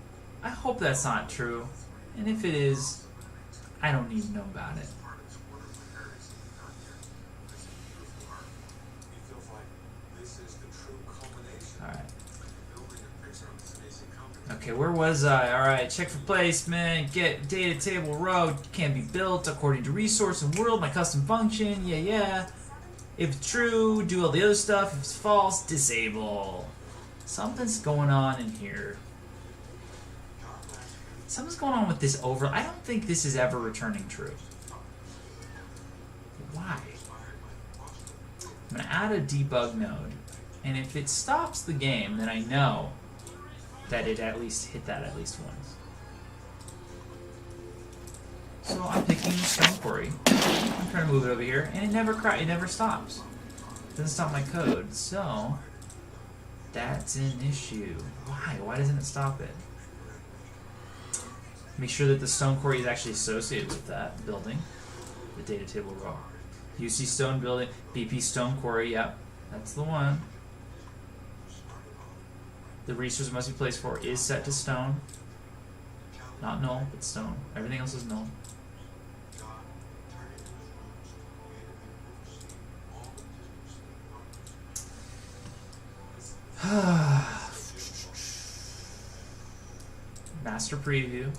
I hope that's not true, and if it is, I don't need to know about it. All right. Okay, where was I? Alright, check for placement, get data table row, can be built according to resource and world, my custom function, yeah. If it's true, do all the other stuff. If it's false, disable. Something's going on in here. Something's going on with this over. I don't think this is ever returning true. Why? I'm going to add a debug node, and if it stops the game, then I know that it at least hit that at least once. So I'm picking Stone Quarry. I'm trying to move it over here, and it never stops. It doesn't stop my code, so that's an issue. Why? Why doesn't it stop it? Make sure that the Stone Quarry is actually associated with that building, the data table row. UC Stone Building, BP Stone Quarry, yep, that's the one. The resource must be placed for is set to stone. Not null, but stone. Everything else is null. Master preview.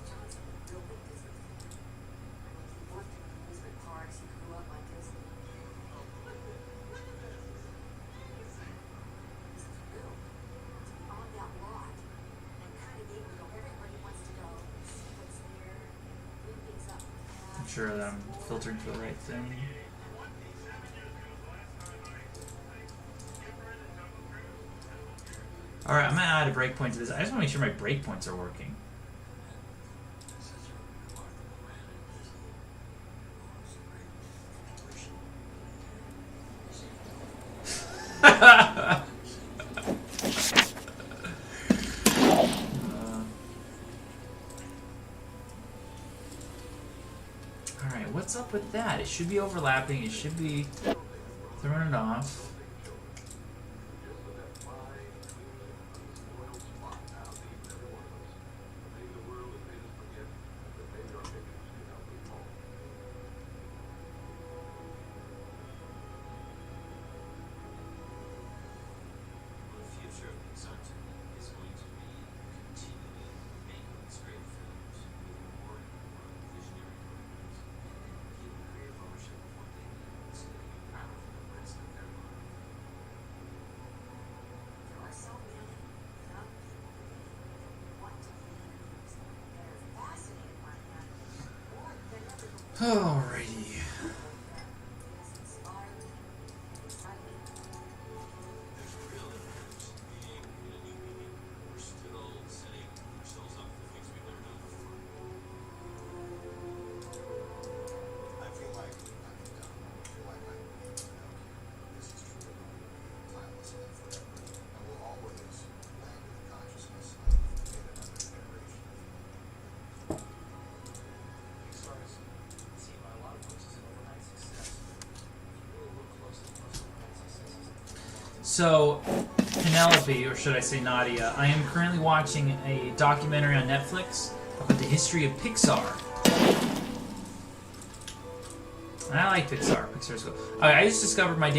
I'm sure that I'm filtering for the right thing. Alright, I'm gonna add a breakpoint to this. I just wanna make sure my breakpoints are working. up with that? It should be overlapping. It should be throwing it off. The future of Pixar to me is going to be continuing making these great films with more and more visionary directors, and then giving creative ownership of what they do so they can be proud for the rest of their life. There are so many young people today that want to be leaders, that are fascinated by that, more than ever before. Alrighty. It has inspired me and excited me. There's a real advantage to being in a new medium. We're still setting ourselves up for things we've never done before. I feel like I'm done. I feel like I need to know this is truly timeless and forever, and will always land in the consciousness of yet another generation. Pixar is seen by a lot of folks as an overnight success. If you really look closely, most overnight successes So, Penelope, or should I say Nadia, I am currently watching a documentary on Netflix about the history of Pixar. And I like Pixar. Pixar's cool. Okay, I just discovered my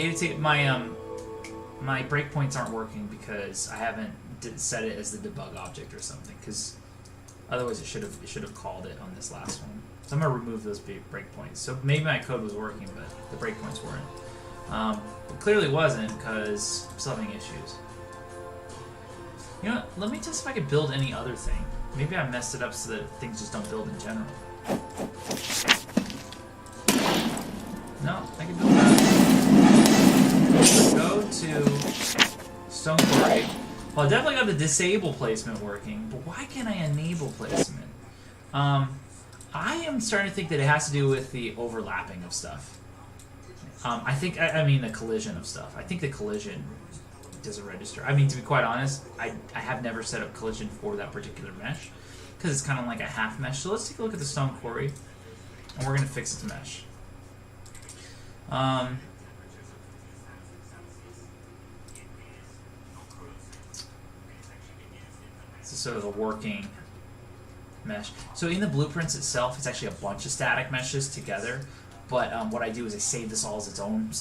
my breakpoints aren't working because I haven't set it as the debug object or something. Because otherwise, it should have called it on this last one. So I'm gonna remove those breakpoints. So maybe my code was working, but the breakpoints weren't. But clearly wasn't because I'm still having issues. You know what? Let me test if I could build any other thing. Maybe I messed it up so that things just don't build in general. No, I can build that. Go to Stone Quarry. Well, I definitely got the disable placement working, but why can't I enable placement? I am starting to think that it has to do with the overlapping of stuff. I mean the collision of stuff. I think the collision doesn't register. I mean, to be quite honest, I have never set up collision for that particular mesh because it's kind of like a half mesh. So let's take a look at the Stone Quarry, and we're going to fix it to mesh. This is sort of the working mesh. So in the blueprints itself, it's actually a bunch of static meshes together. But what I do is I save this all as its own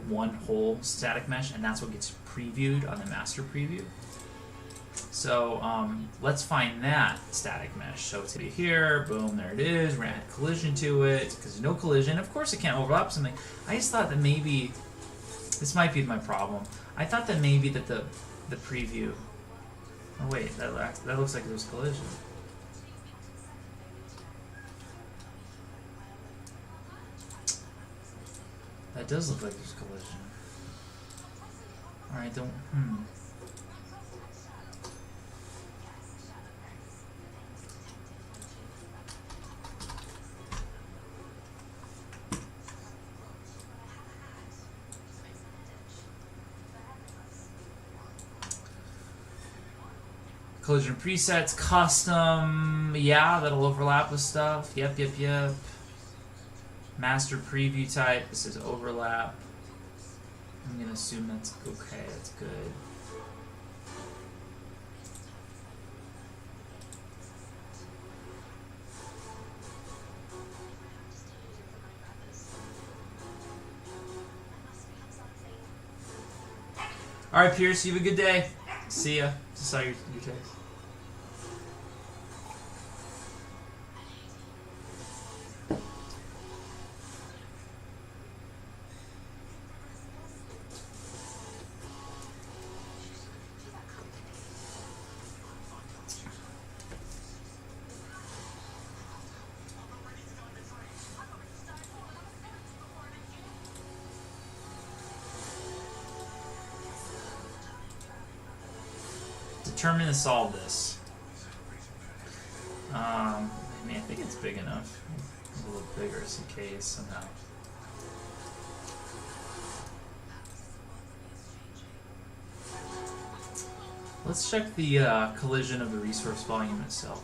one whole static mesh, and that's what gets previewed on the master preview. So let's find that static mesh. So it's gonna be here, boom, there it is. We're gonna add collision to it because there's no collision. Of course, it can't overlap something. I just thought that maybe this might be my problem. I thought that maybe that the preview. Oh wait, that looks like there's collision. That does look like there's collision. Alright, don't... Collision presets, custom, yeah, that'll overlap with stuff. Yep. Master preview type, this is overlap. I'm gonna assume that's okay, that's good. Alright, Pierce, you have a good day. See ya. Just saw your text. Determine to solve this. I mean, I think it's big enough. A little bigger, just in case somehow. Let's check the collision of the resource volume itself.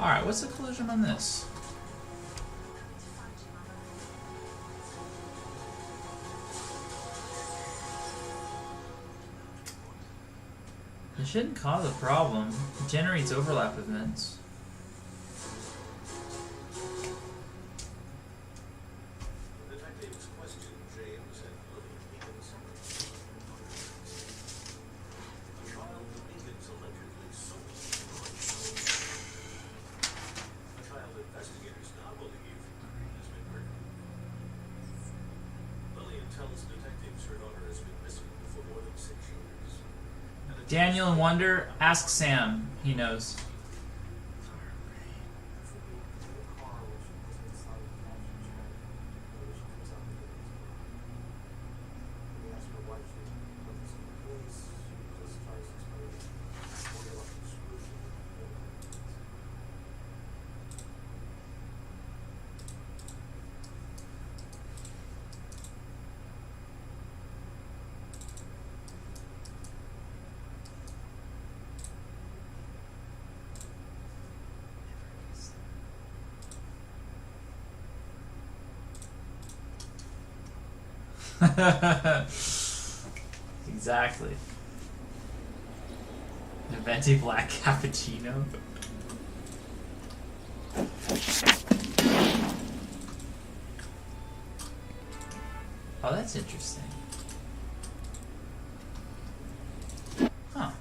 Alright, what's the collision on this? It shouldn't cause a problem. It generates overlap events. Detectives questioned James and Lily Beacons. A child the Beacons allegedly sold. A child investigators now believe has been murdered. Lillian tells detectives her daughter has been missing for more than 6 years. And a Daniel and Wonder, ask Sam. He knows. Exactly. A venti black cappuccino. Oh, that's interesting. Huh.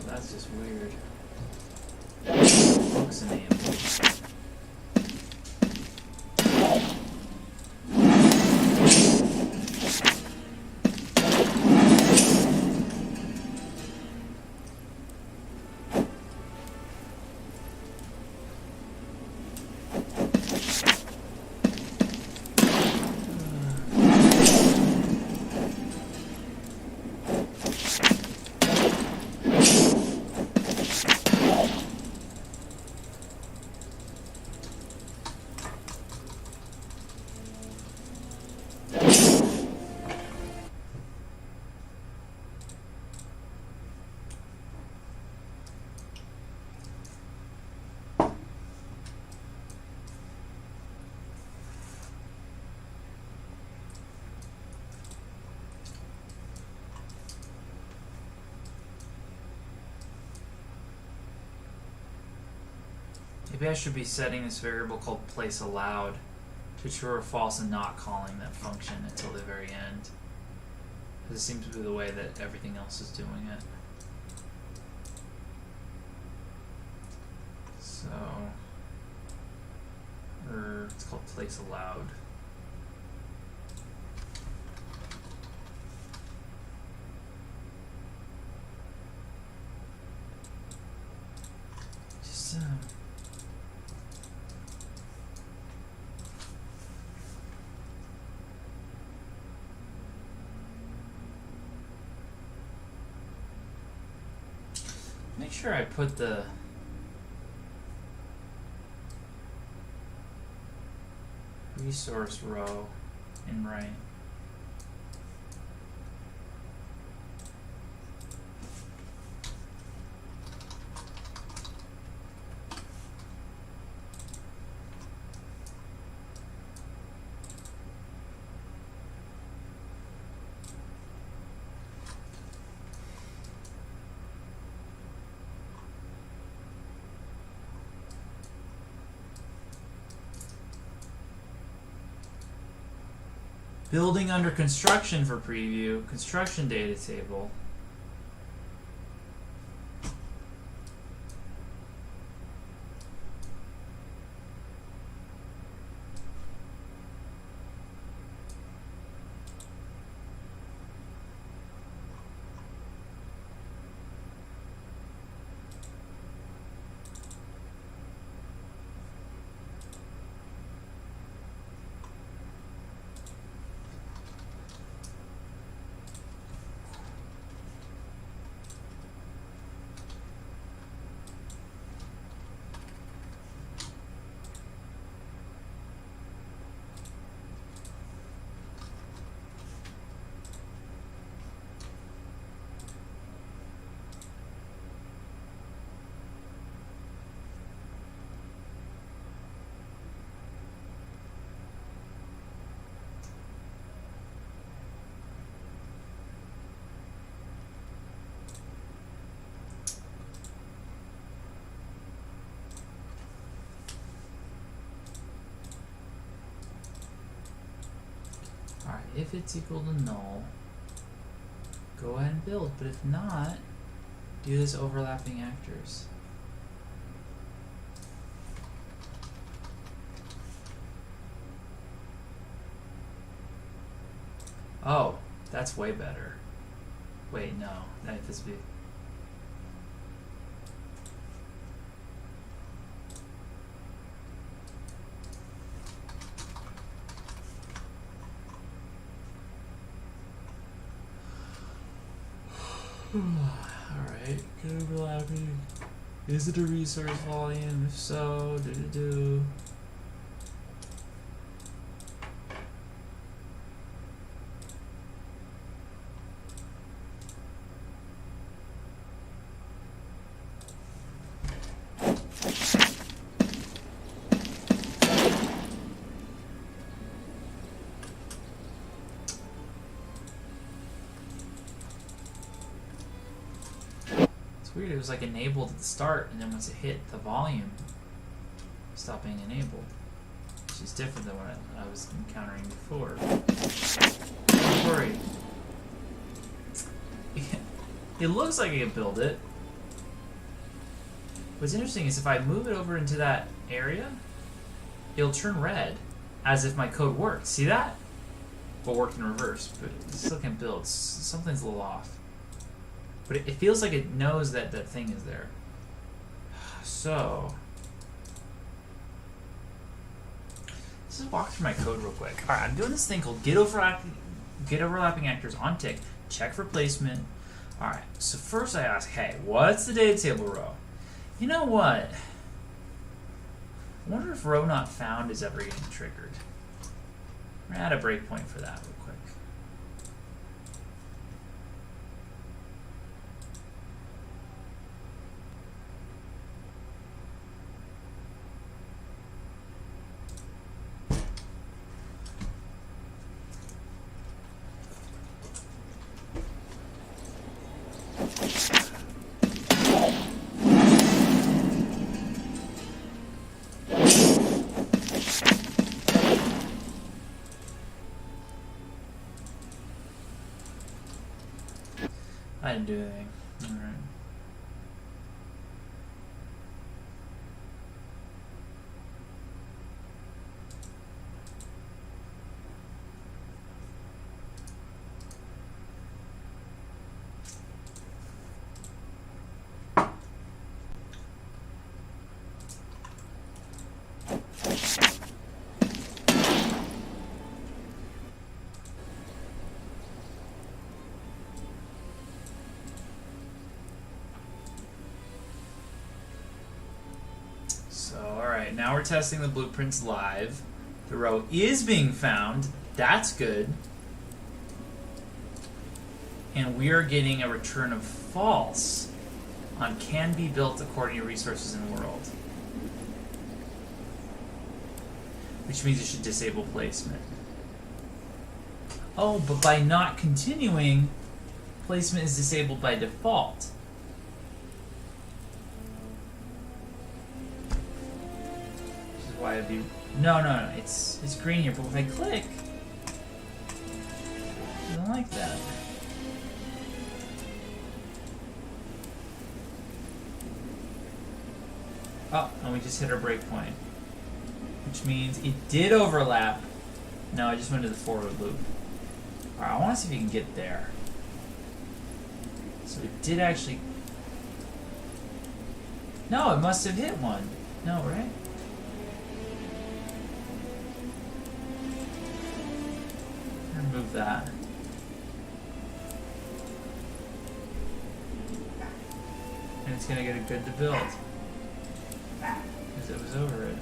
That's just weird. Book's a name. Maybe I should be setting this variable called place allowed to true or false and not calling that function until the very end. Because it seems to be the way that everything else is doing it. So, or it's called place allowed. Just make sure I put the resource row in right. Building under construction for preview. Construction data table. Alright, if it's equal to null, go ahead and build, but if not, do this overlapping actors. Oh, that's way better. Wait, no, that this be. Alright, good overlapping. Is it a resource volume? If so, do. Weird, it was like enabled at the start, and then once it hit the volume, it stopped being enabled. Which is different than what I was encountering before. Don't worry. It looks like I can build it. What's interesting is if I move it over into that area, it'll turn red, as if my code worked. See that? But worked in reverse, but it still can't build. Something's a little off. But it feels like it knows that that thing is there. So, let's just walk through my code real quick. All right, I'm doing this thing called get overlapping actors on tick. Check for placement. All right. So first I ask, hey, what's the data table row? You know what? I wonder if row not found is ever getting triggered. I'm gonna add a breakpoint for that real quick. I didn't do anything. All right. Now we're testing the blueprints live. The row is being found. That's good. And we are getting a return of false on can be built according to resources in the world. Which means it should disable placement. Oh, but by not continuing, placement is disabled by default. Why it'd be no, it's green here, but if I click, Doesn't like that. Oh, and we just hit our breakpoint. Which means it did overlap. No, I just went to the forward loop. Alright, I want to see if you can get there. So it did actually... No, it must have hit one. No, right? Remove that. And it's gonna get a good to build. Because it was over it.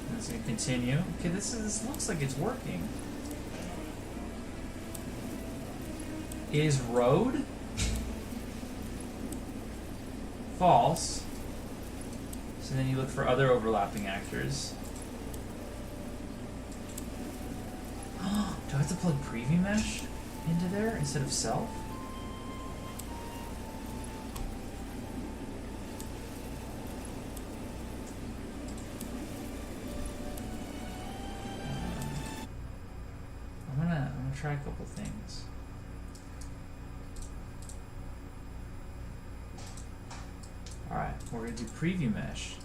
And it's gonna continue. Okay, this looks like it's working. Is road false? So then you look for other overlapping actors. Do I have to plug preview mesh into there instead of self? I'm gonna try a couple things. Alright, we're gonna do preview mesh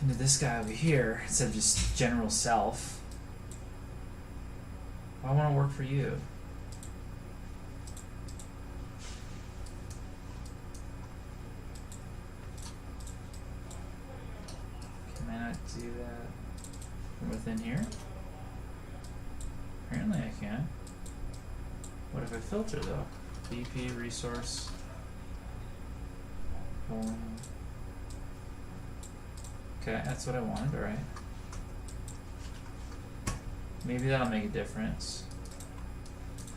into this guy over here instead of just general self. I want to work for you. Can I not do that from within here? Apparently I can. What if I filter though? BP resource. Okay, that's what I wanted, alright. Maybe that'll make a difference.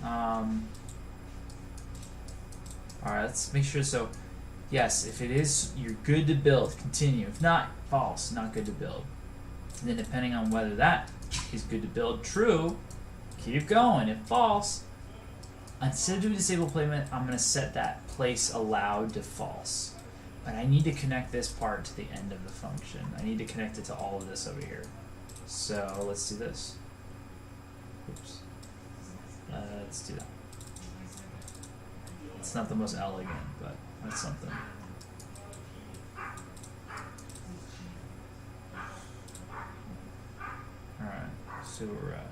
Alright, let's make sure. So, yes, if it is, you're good to build, continue. If not, false, not good to build. And then depending on whether that is good to build, true, keep going. If false, instead of doing disable placement, I'm going to set that place allowed to false. But I need to connect this part to the end of the function. I need to connect it to all of this over here. So let's do this. Oops. Let's do that. It's not the most elegant, but that's something. Alright, so we're at.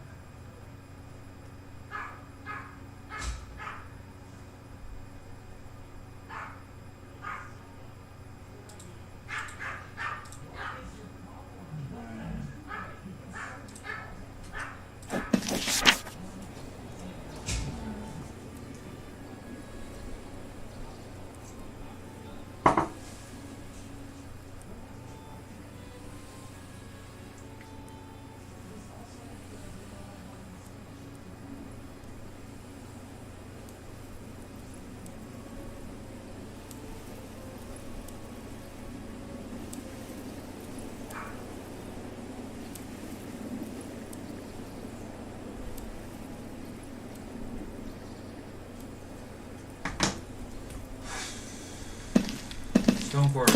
Going for it.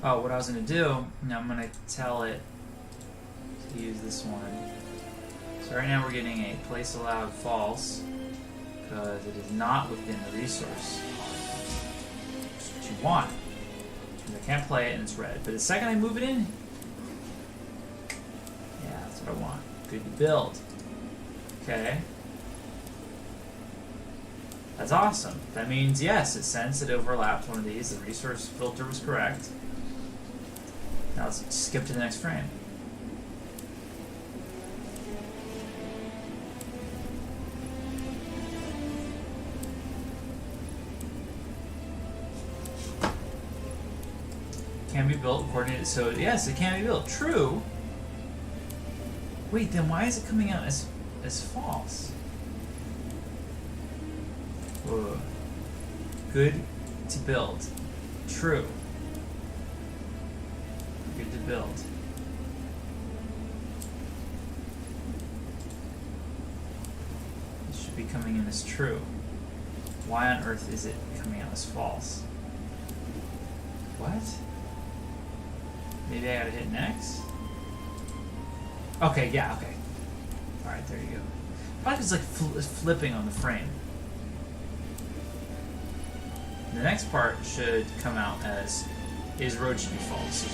Oh, what I was going to do, now I'm going to tell it to use this one. So right now we're getting a place allowed false because it is not within the resource. That's what you want. Because I can't play it and it's red. But the second I move it in, yeah, that's what I want. Good to build. Okay. That's awesome. That means, yes, it sensed it overlapped one of these. The resource filter was correct. Now let's skip to the next frame. Can be built according to... So, yes, it can be built. True. Wait, then why is it coming out as false? Whoa. Good to build. True. Good to build. It should be coming in as true. Why on earth is it coming out as false? What? Maybe I gotta hit next? Okay, yeah, okay. Alright, there you go. Probably just like flipping on the frame. The next part should come out as is road should be false.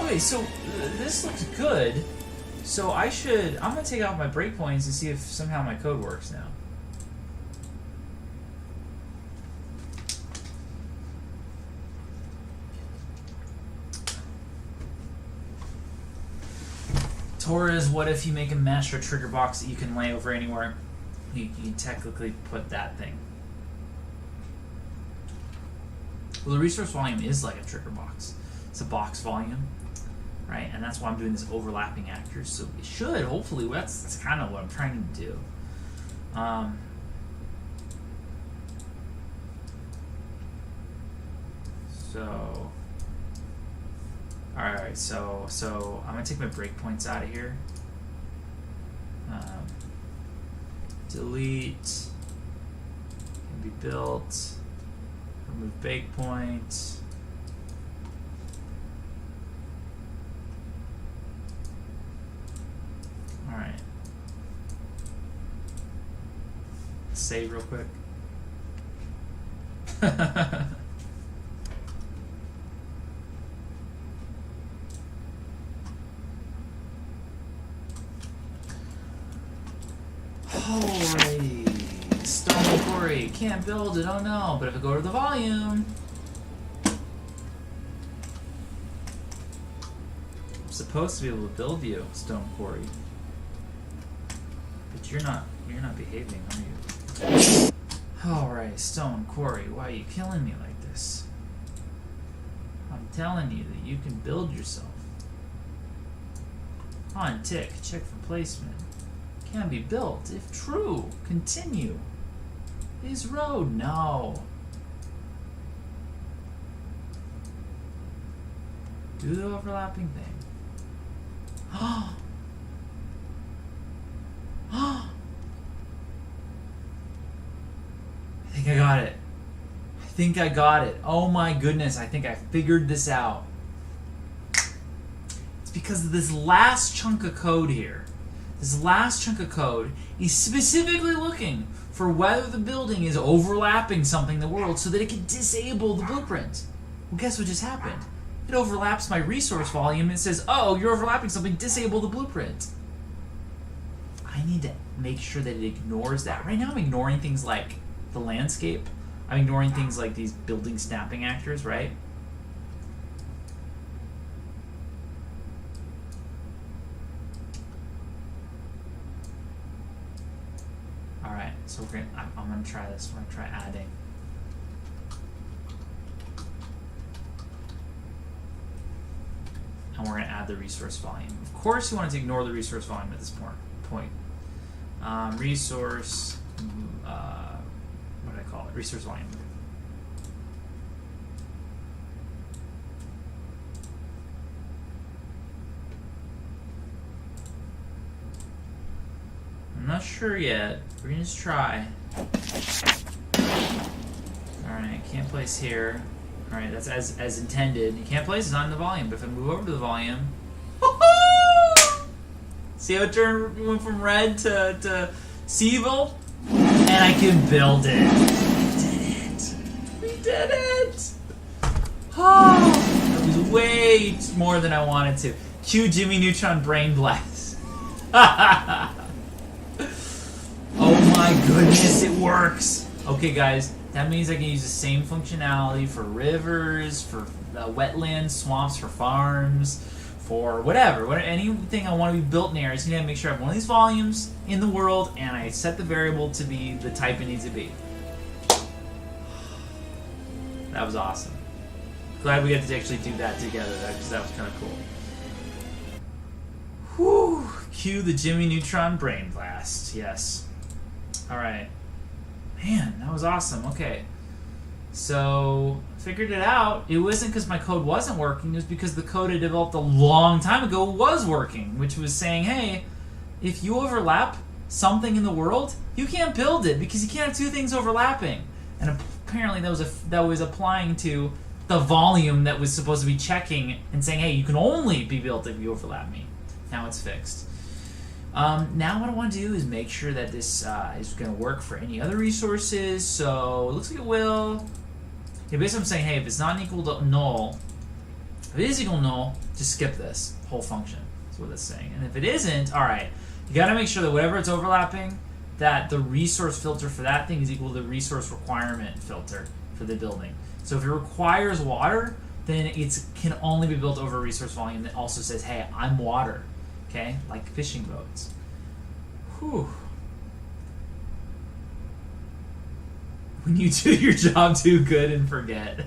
Okay, so this looks good. So I'm gonna take out my breakpoints and see if somehow my code works now. Torres, what if you make a mesh or trigger box that you can lay over anywhere? You can technically put that thing. Well, the resource volume is like a trigger box. It's a box volume, right? And that's why I'm doing this overlapping actors. So it should, hopefully, that's kind of what I'm trying to do. Alright, so I'm gonna take my breakpoints out of here. Delete, can be built, remove breakpoint. Alright. Save real quick. Alrighty. Stone quarry. Can't build it, oh no. But if I go to the volume, I'm supposed to be able to build you stone quarry. But you're not behaving, are you? Alright, stone quarry, why are you killing me like this? I'm telling you that you can build yourself. On tick, check for placement. Can be built, if true. Continue. Is road? No. Do the overlapping thing. Oh. I think I got it. I think I got it. Oh my goodness, I think I figured this out. It's because of this last chunk of code here. This last chunk of code is specifically looking for whether the building is overlapping something in the world so that it can disable the blueprint. Well, guess what just happened? It overlaps my resource volume and it says, oh, you're overlapping something, disable the blueprint. I need to make sure that it ignores that. Right now I'm ignoring things like the landscape. I'm ignoring things like these building snapping actors, right? Alright, so I'm gonna try this. We're gonna try adding. And we're gonna add the resource volume. Of course you want to ignore the resource volume at this point. Resource, what do I call it? Resource volume. I'm not sure yet. We're gonna just try. Alright, can't place here. Alright, that's as intended. You can't place, it's not in the volume, but if I move over to the volume. See how it went from red to Seville? And I can build it. We did it! Oh, that was way more than I wanted to. Cue Jimmy Neutron Brain Blast. Oh my goodness, it works! Okay guys, that means I can use the same functionality for rivers, for wetlands, swamps, for farms, for whatever, anything I want to be built near. I just need to make sure I have one of these volumes in the world and I set the variable to be the type it needs to be. That was awesome. Glad we got to actually do that together because that was kind of cool. Whew! Cue the Jimmy Neutron Brain Blast. Yes. Alright. Man, that was awesome. Okay. So, figured it out. It wasn't because my code wasn't working. It was because the code I developed a long time ago was working. Which was saying, hey, if you overlap something in the world, you can't build it because you can't have two things overlapping. And apparently that was applying to the volume that was supposed to be checking and saying, hey, you can only be built if you overlap me. Now it's fixed. Now what I want to do is make sure that this is going to work for any other resources. So it looks like it will. Yeah, basically I'm saying, hey, if it's not equal to null, if it is equal to null, just skip this whole function. That's what it's saying. And if it isn't, all right, you got to make sure that whatever it's overlapping, that the resource filter for that thing is equal to the resource requirement filter for the building. So if it requires water, then it can only be built over a resource volume that also says, hey, I'm water. Okay? Like fishing boats. Whew. When you do your job too good and forget.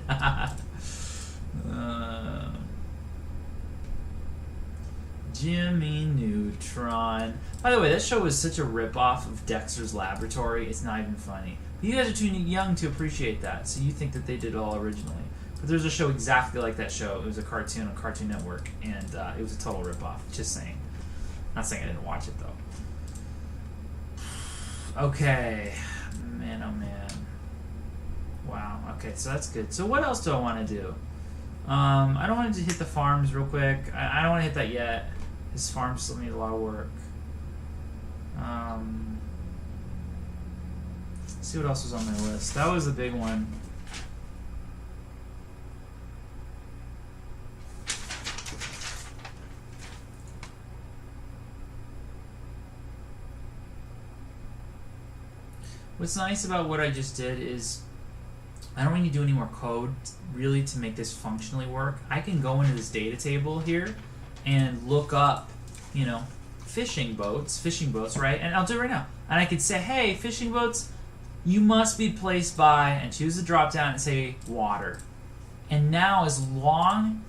Jimmy Neutron. By the way, that show was such a ripoff of Dexter's Laboratory, it's not even funny. But you guys are too young to appreciate that, so you think that they did it all originally. But there's a show exactly like that show. It was a cartoon on Cartoon Network, and it was a total ripoff. Just saying. Not saying I didn't watch it, though. Okay. Man, oh man. Wow. Okay, so that's good. So what else do I want to do? I don't want to hit the farms real quick. I don't want to hit that yet. This farm still need a lot of work. Let's see what else was on my list. That was the big one. What's nice about what I just did is I don't need to do any more code really to make this functionally work. I can go into this data table here and look up, you know, fishing boats, right? And I'll do it right now. And I could say, hey, fishing boats, you must be placed by, and choose the drop down and say water. And now as long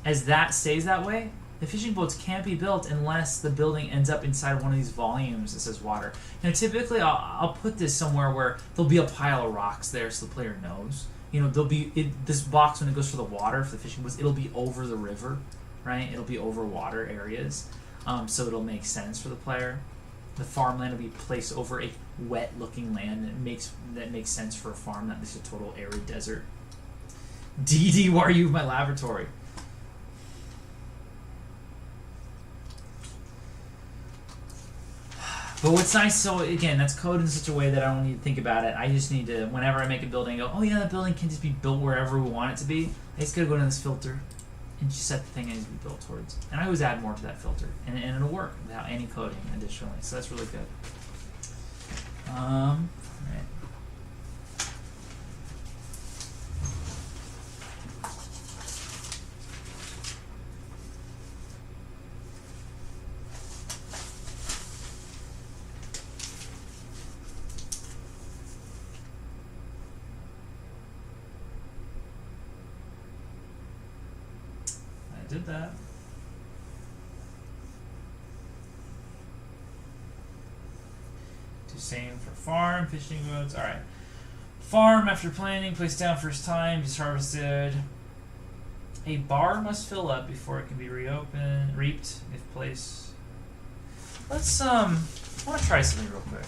as that stays that way, the fishing boats can't be built unless the building ends up inside one of these volumes that says water. Now, typically, I'll put this somewhere where there'll be a pile of rocks there, so the player knows. You know, there'll be this box when it goes for the water for the fishing boats. It'll be over the river, right? It'll be over water areas, so it'll make sense for the player. The farmland will be placed over a wet-looking land that makes sense for a farm, not just a total arid desert. DD, why are you in my laboratory? But what's nice, so again, that's code in such a way that I don't need to think about it. I just need to, whenever I make a building, go, oh yeah, that building can just be built wherever we want it to be. I just gotta go to this filter and just set the thing it needs to be built towards. And I always add more to that filter. And it'll work without any coding additionally. So that's really good. Right. Did that. Do same for farm, fishing boats. Alright. Farm after planting, placed down first time, just harvested. A bar must fill up before it can be reaped if placed. Let's I wanna try something real quick.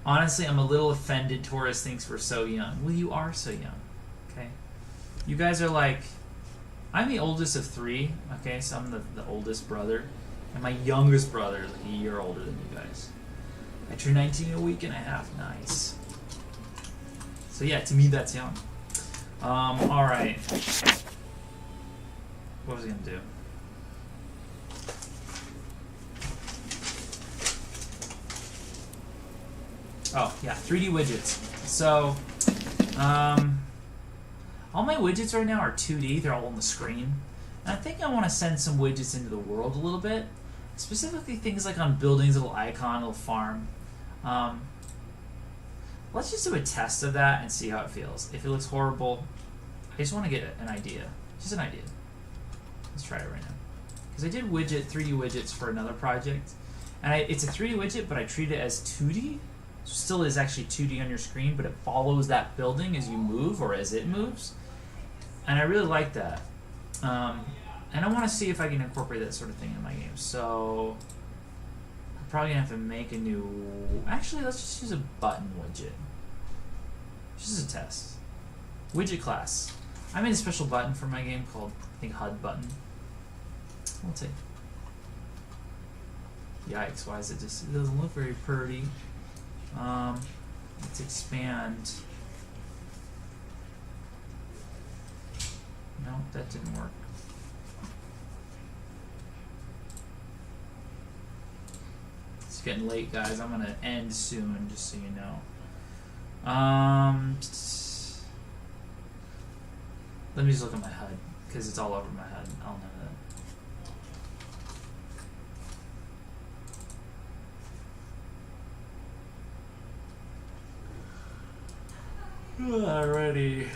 Honestly, I'm a little offended Taurus thinks we're so young. Well, you are so young, okay? You guys are like, I'm the oldest of 3, okay? So I'm the oldest brother. And my youngest brother is like a year older than you guys. I turned 19 in a week and a half. Nice. So yeah, to me that's young. Alright. What was I gonna do? Oh, yeah, 3D widgets. So, all my widgets right now are 2D. They're all on the screen. And I think I want to send some widgets into the world a little bit. Specifically things like on buildings, little icon, little farm. Let's just do a test of that and see how it feels. If it looks horrible, I just want to get an idea. Just an idea. Let's try it right now. Because I did 3D widgets for another project. And it's a 3D widget, but I treat it as 2D. So still is actually 2D on your screen, but it follows that building as you move or as it moves. And I really like that. And I want to see if I can incorporate that sort of thing into my game. So I'm probably going to have to make a new... Actually, let's just use a button widget. Just as a test. Widget class. I made a special button for my game called, I think, HUD button. We'll take. Yikes, why is it just, it doesn't look very pretty. Let's expand. No, that didn't work. It's getting late, guys. I'm gonna end soon, just so you know. Let me just look at my HUD, because it's all over my HUD. I'll know that. Alrighty.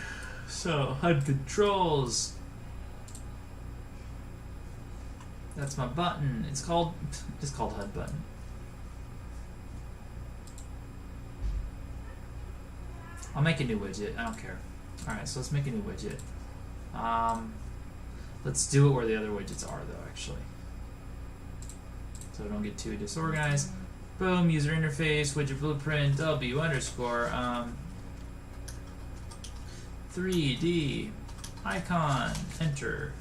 So, HUD controls. That's my button. It's called HUD button. I'll make a new widget. I don't care. Alright, so let's make a new widget. Let's do it where the other widgets are, though, actually. So I don't get too disorganized. Boom, user interface, widget blueprint, W underscore, 3D, icon, enter.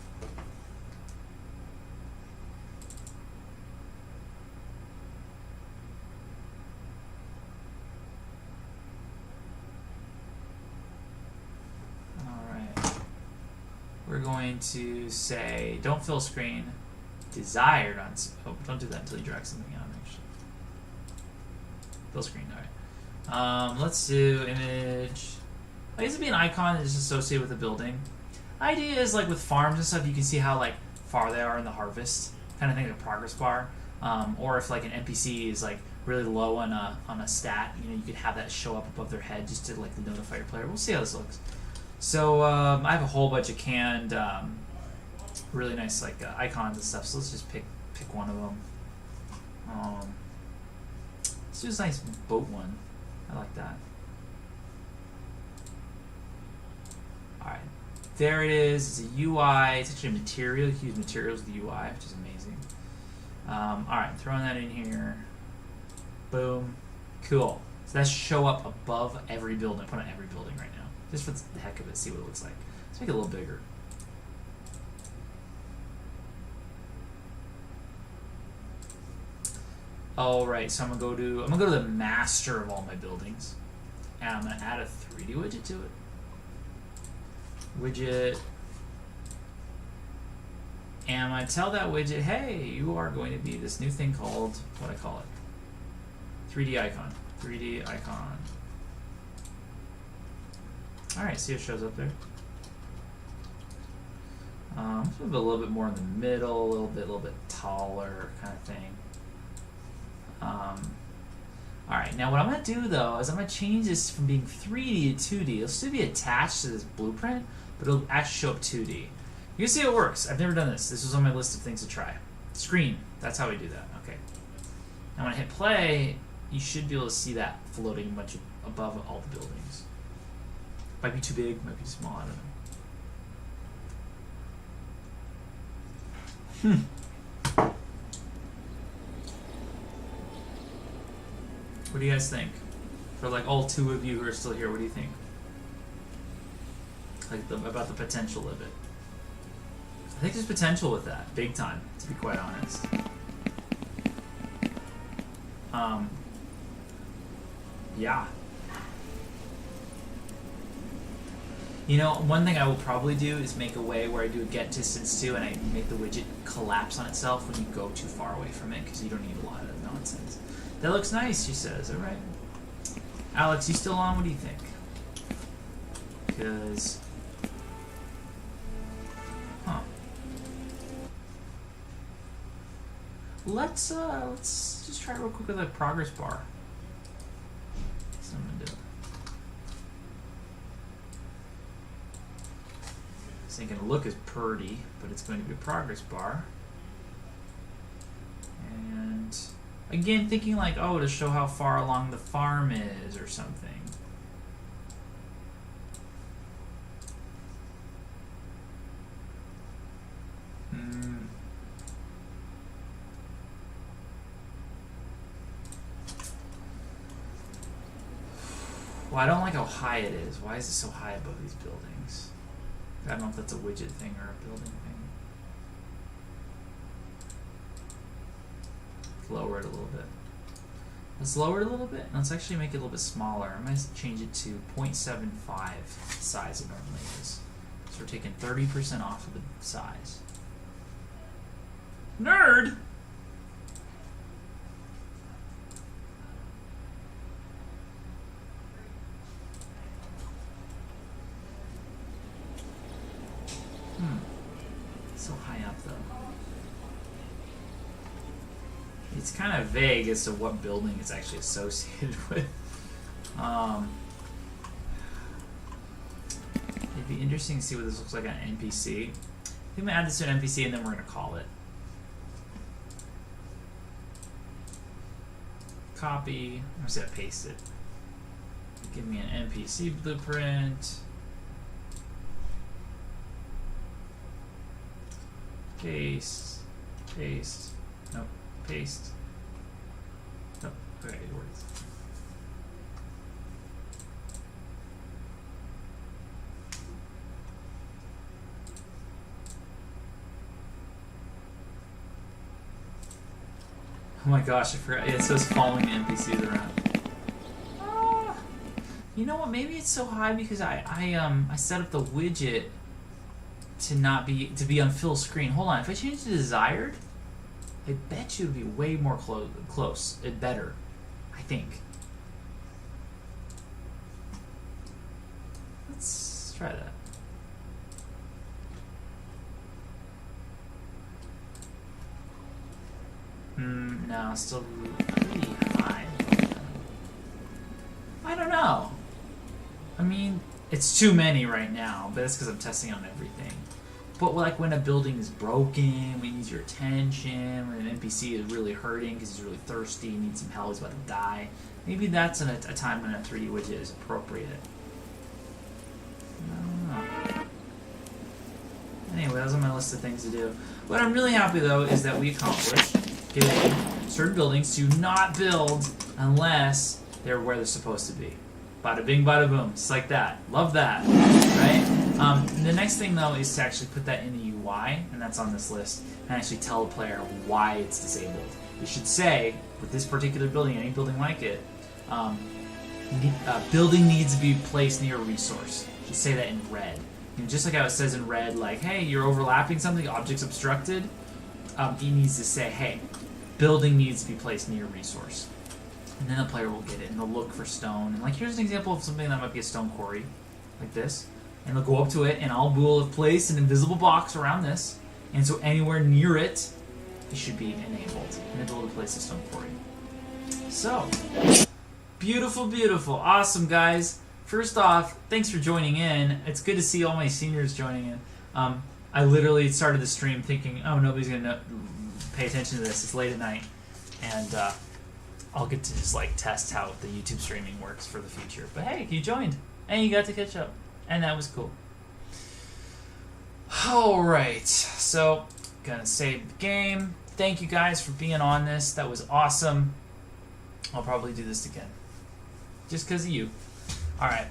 We're going to say, don't fill screen, desired on, oh, don't do that until you drag something on, actually. Fill screen, alright. Let's do image. I guess it'd be an icon that's associated with a building. Idea is like with farms and stuff, you can see how like far they are in the harvest, kind of thing, like a progress bar. Or if like an NPC is like really low on a stat, you know, you could have that show up above their head just to like notify your player. We'll see how this looks. So I have a whole bunch of canned, really nice like icons and stuff. So let's just pick one of them. Let's do this nice boat one. I like that. All right, there it is. It's a UI. It's actually a material. You can use materials with the UI, which is amazing. All right, throwing that in here. Boom. Cool. So that show up above every building. Put on every building right now. Just for the heck of it, see what it looks like. Let's make it a little bigger. All right, so I'm gonna go to the master of all my buildings, and I'm gonna add a 3D widget to it. Widget, and I'm gonna tell that widget, hey, you are going to be this new thing called what I call it, 3D icon. 3D icon. Alright, see what shows up there. A little bit more in the middle, a little bit taller kind of thing. Alright, now what I'm going to do though is I'm going to change this from being 3D to 2D. It'll still be attached to this blueprint, but it'll actually show up 2D. You can see how it works. I've never done this. This was on my list of things to try. Screen. That's how we do that. Okay. Now when I hit play, you should be able to see that floating much above all the buildings. Might be too big, might be too small, I don't know. What do you guys think? For like all two of you who are still here, what do you think? Like about the potential of it. I think there's potential with that, big time, to be quite honest. Yeah. You know, one thing I will probably do is make a way where I do a get distance to, and I make the widget collapse on itself when you go too far away from it, because you don't need a lot of nonsense. That looks nice, she says. All right. Alex, you still on? What do you think? Because, let's just try real quick with a progress bar. That's what I'm gonna do. This ain't gonna look as pretty, but it's going to be a progress bar. And again, thinking like, oh, to show how far along the farm is or something. Well, I don't like how high it is. Why is it so high above these buildings? I don't know if that's a widget thing or a building thing. Lower it a little bit. Let's lower it a little bit. Let's actually make it a little bit smaller. I'm going to change it to 0.75 size it normally is. So we're taking 30% off of the size. Nerd! So high up though. It's kind of vague as to what building it's actually associated with. It'd be interesting to see what this looks like on an NPC. I'm gonna add this to an NPC and then we're gonna call it. Copy. I'm just gonna paste it. Give me an NPC blueprint. Paste. Paste. Nope. Paste. Nope. Okay, it works. Oh my gosh, I forgot. Yeah, it says following NPCs around. You know what? Maybe it's so high because I set up the widget to be on fill screen. Hold on, if I change to desired, I bet you it'd be way more close. It better, I think. Let's try that. No, still pretty high. I don't know. I mean, it's too many right now, but that's because I'm testing on everything. But like when a building is broken, when it needs your attention, when an NPC is really hurting because he's really thirsty, needs some help, he's about to die, maybe that's a time when a 3D widget is appropriate. I don't know. Anyway, that was on my list of things to do. What I'm really happy though is that we accomplished getting certain buildings to not build unless they're where they're supposed to be. Bada bing, bada boom. Just like that. Love that. Right? The next thing though is to actually put that in the UI, and that's on this list, and actually tell the player why it's disabled. You should say, with this particular building, any building like it, building needs to be placed near a resource. You should say that in red. Just like how it says in red, like, hey, you're overlapping something, object's obstructed, it needs to say, hey, building needs to be placed near a resource. And then the player will get it, and they'll look for stone. And like, here's an example of something that might be a stone quarry, like this. And they'll go up to it, and I will have placed an invisible box around this. And so anywhere near it, it should be enabled. And then they'll place a stone quarry. So, beautiful, beautiful. Awesome, guys. First off, thanks for joining in. It's good to see all my seniors joining in. I literally started the stream thinking, oh, nobody's going to pay attention to this. It's late at night. And I'll get to just like test how the YouTube streaming works for the future. But hey, you joined. And you got to catch up. And that was cool. Alright, so gonna save the game. Thank you guys for being on this. That was awesome. I'll probably do this again. Just because of you. Alright.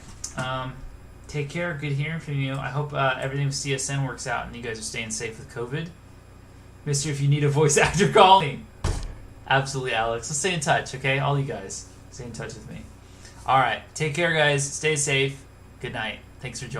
Take care. Good hearing from you. I hope everything with CSN works out and you guys are staying safe with COVID. Mister, if you need a voice actor, call me. Absolutely, Alex. Let's stay in touch, okay? All you guys. Stay in touch with me. Alright. Take care, guys. Stay safe. Good night. Thanks for joining.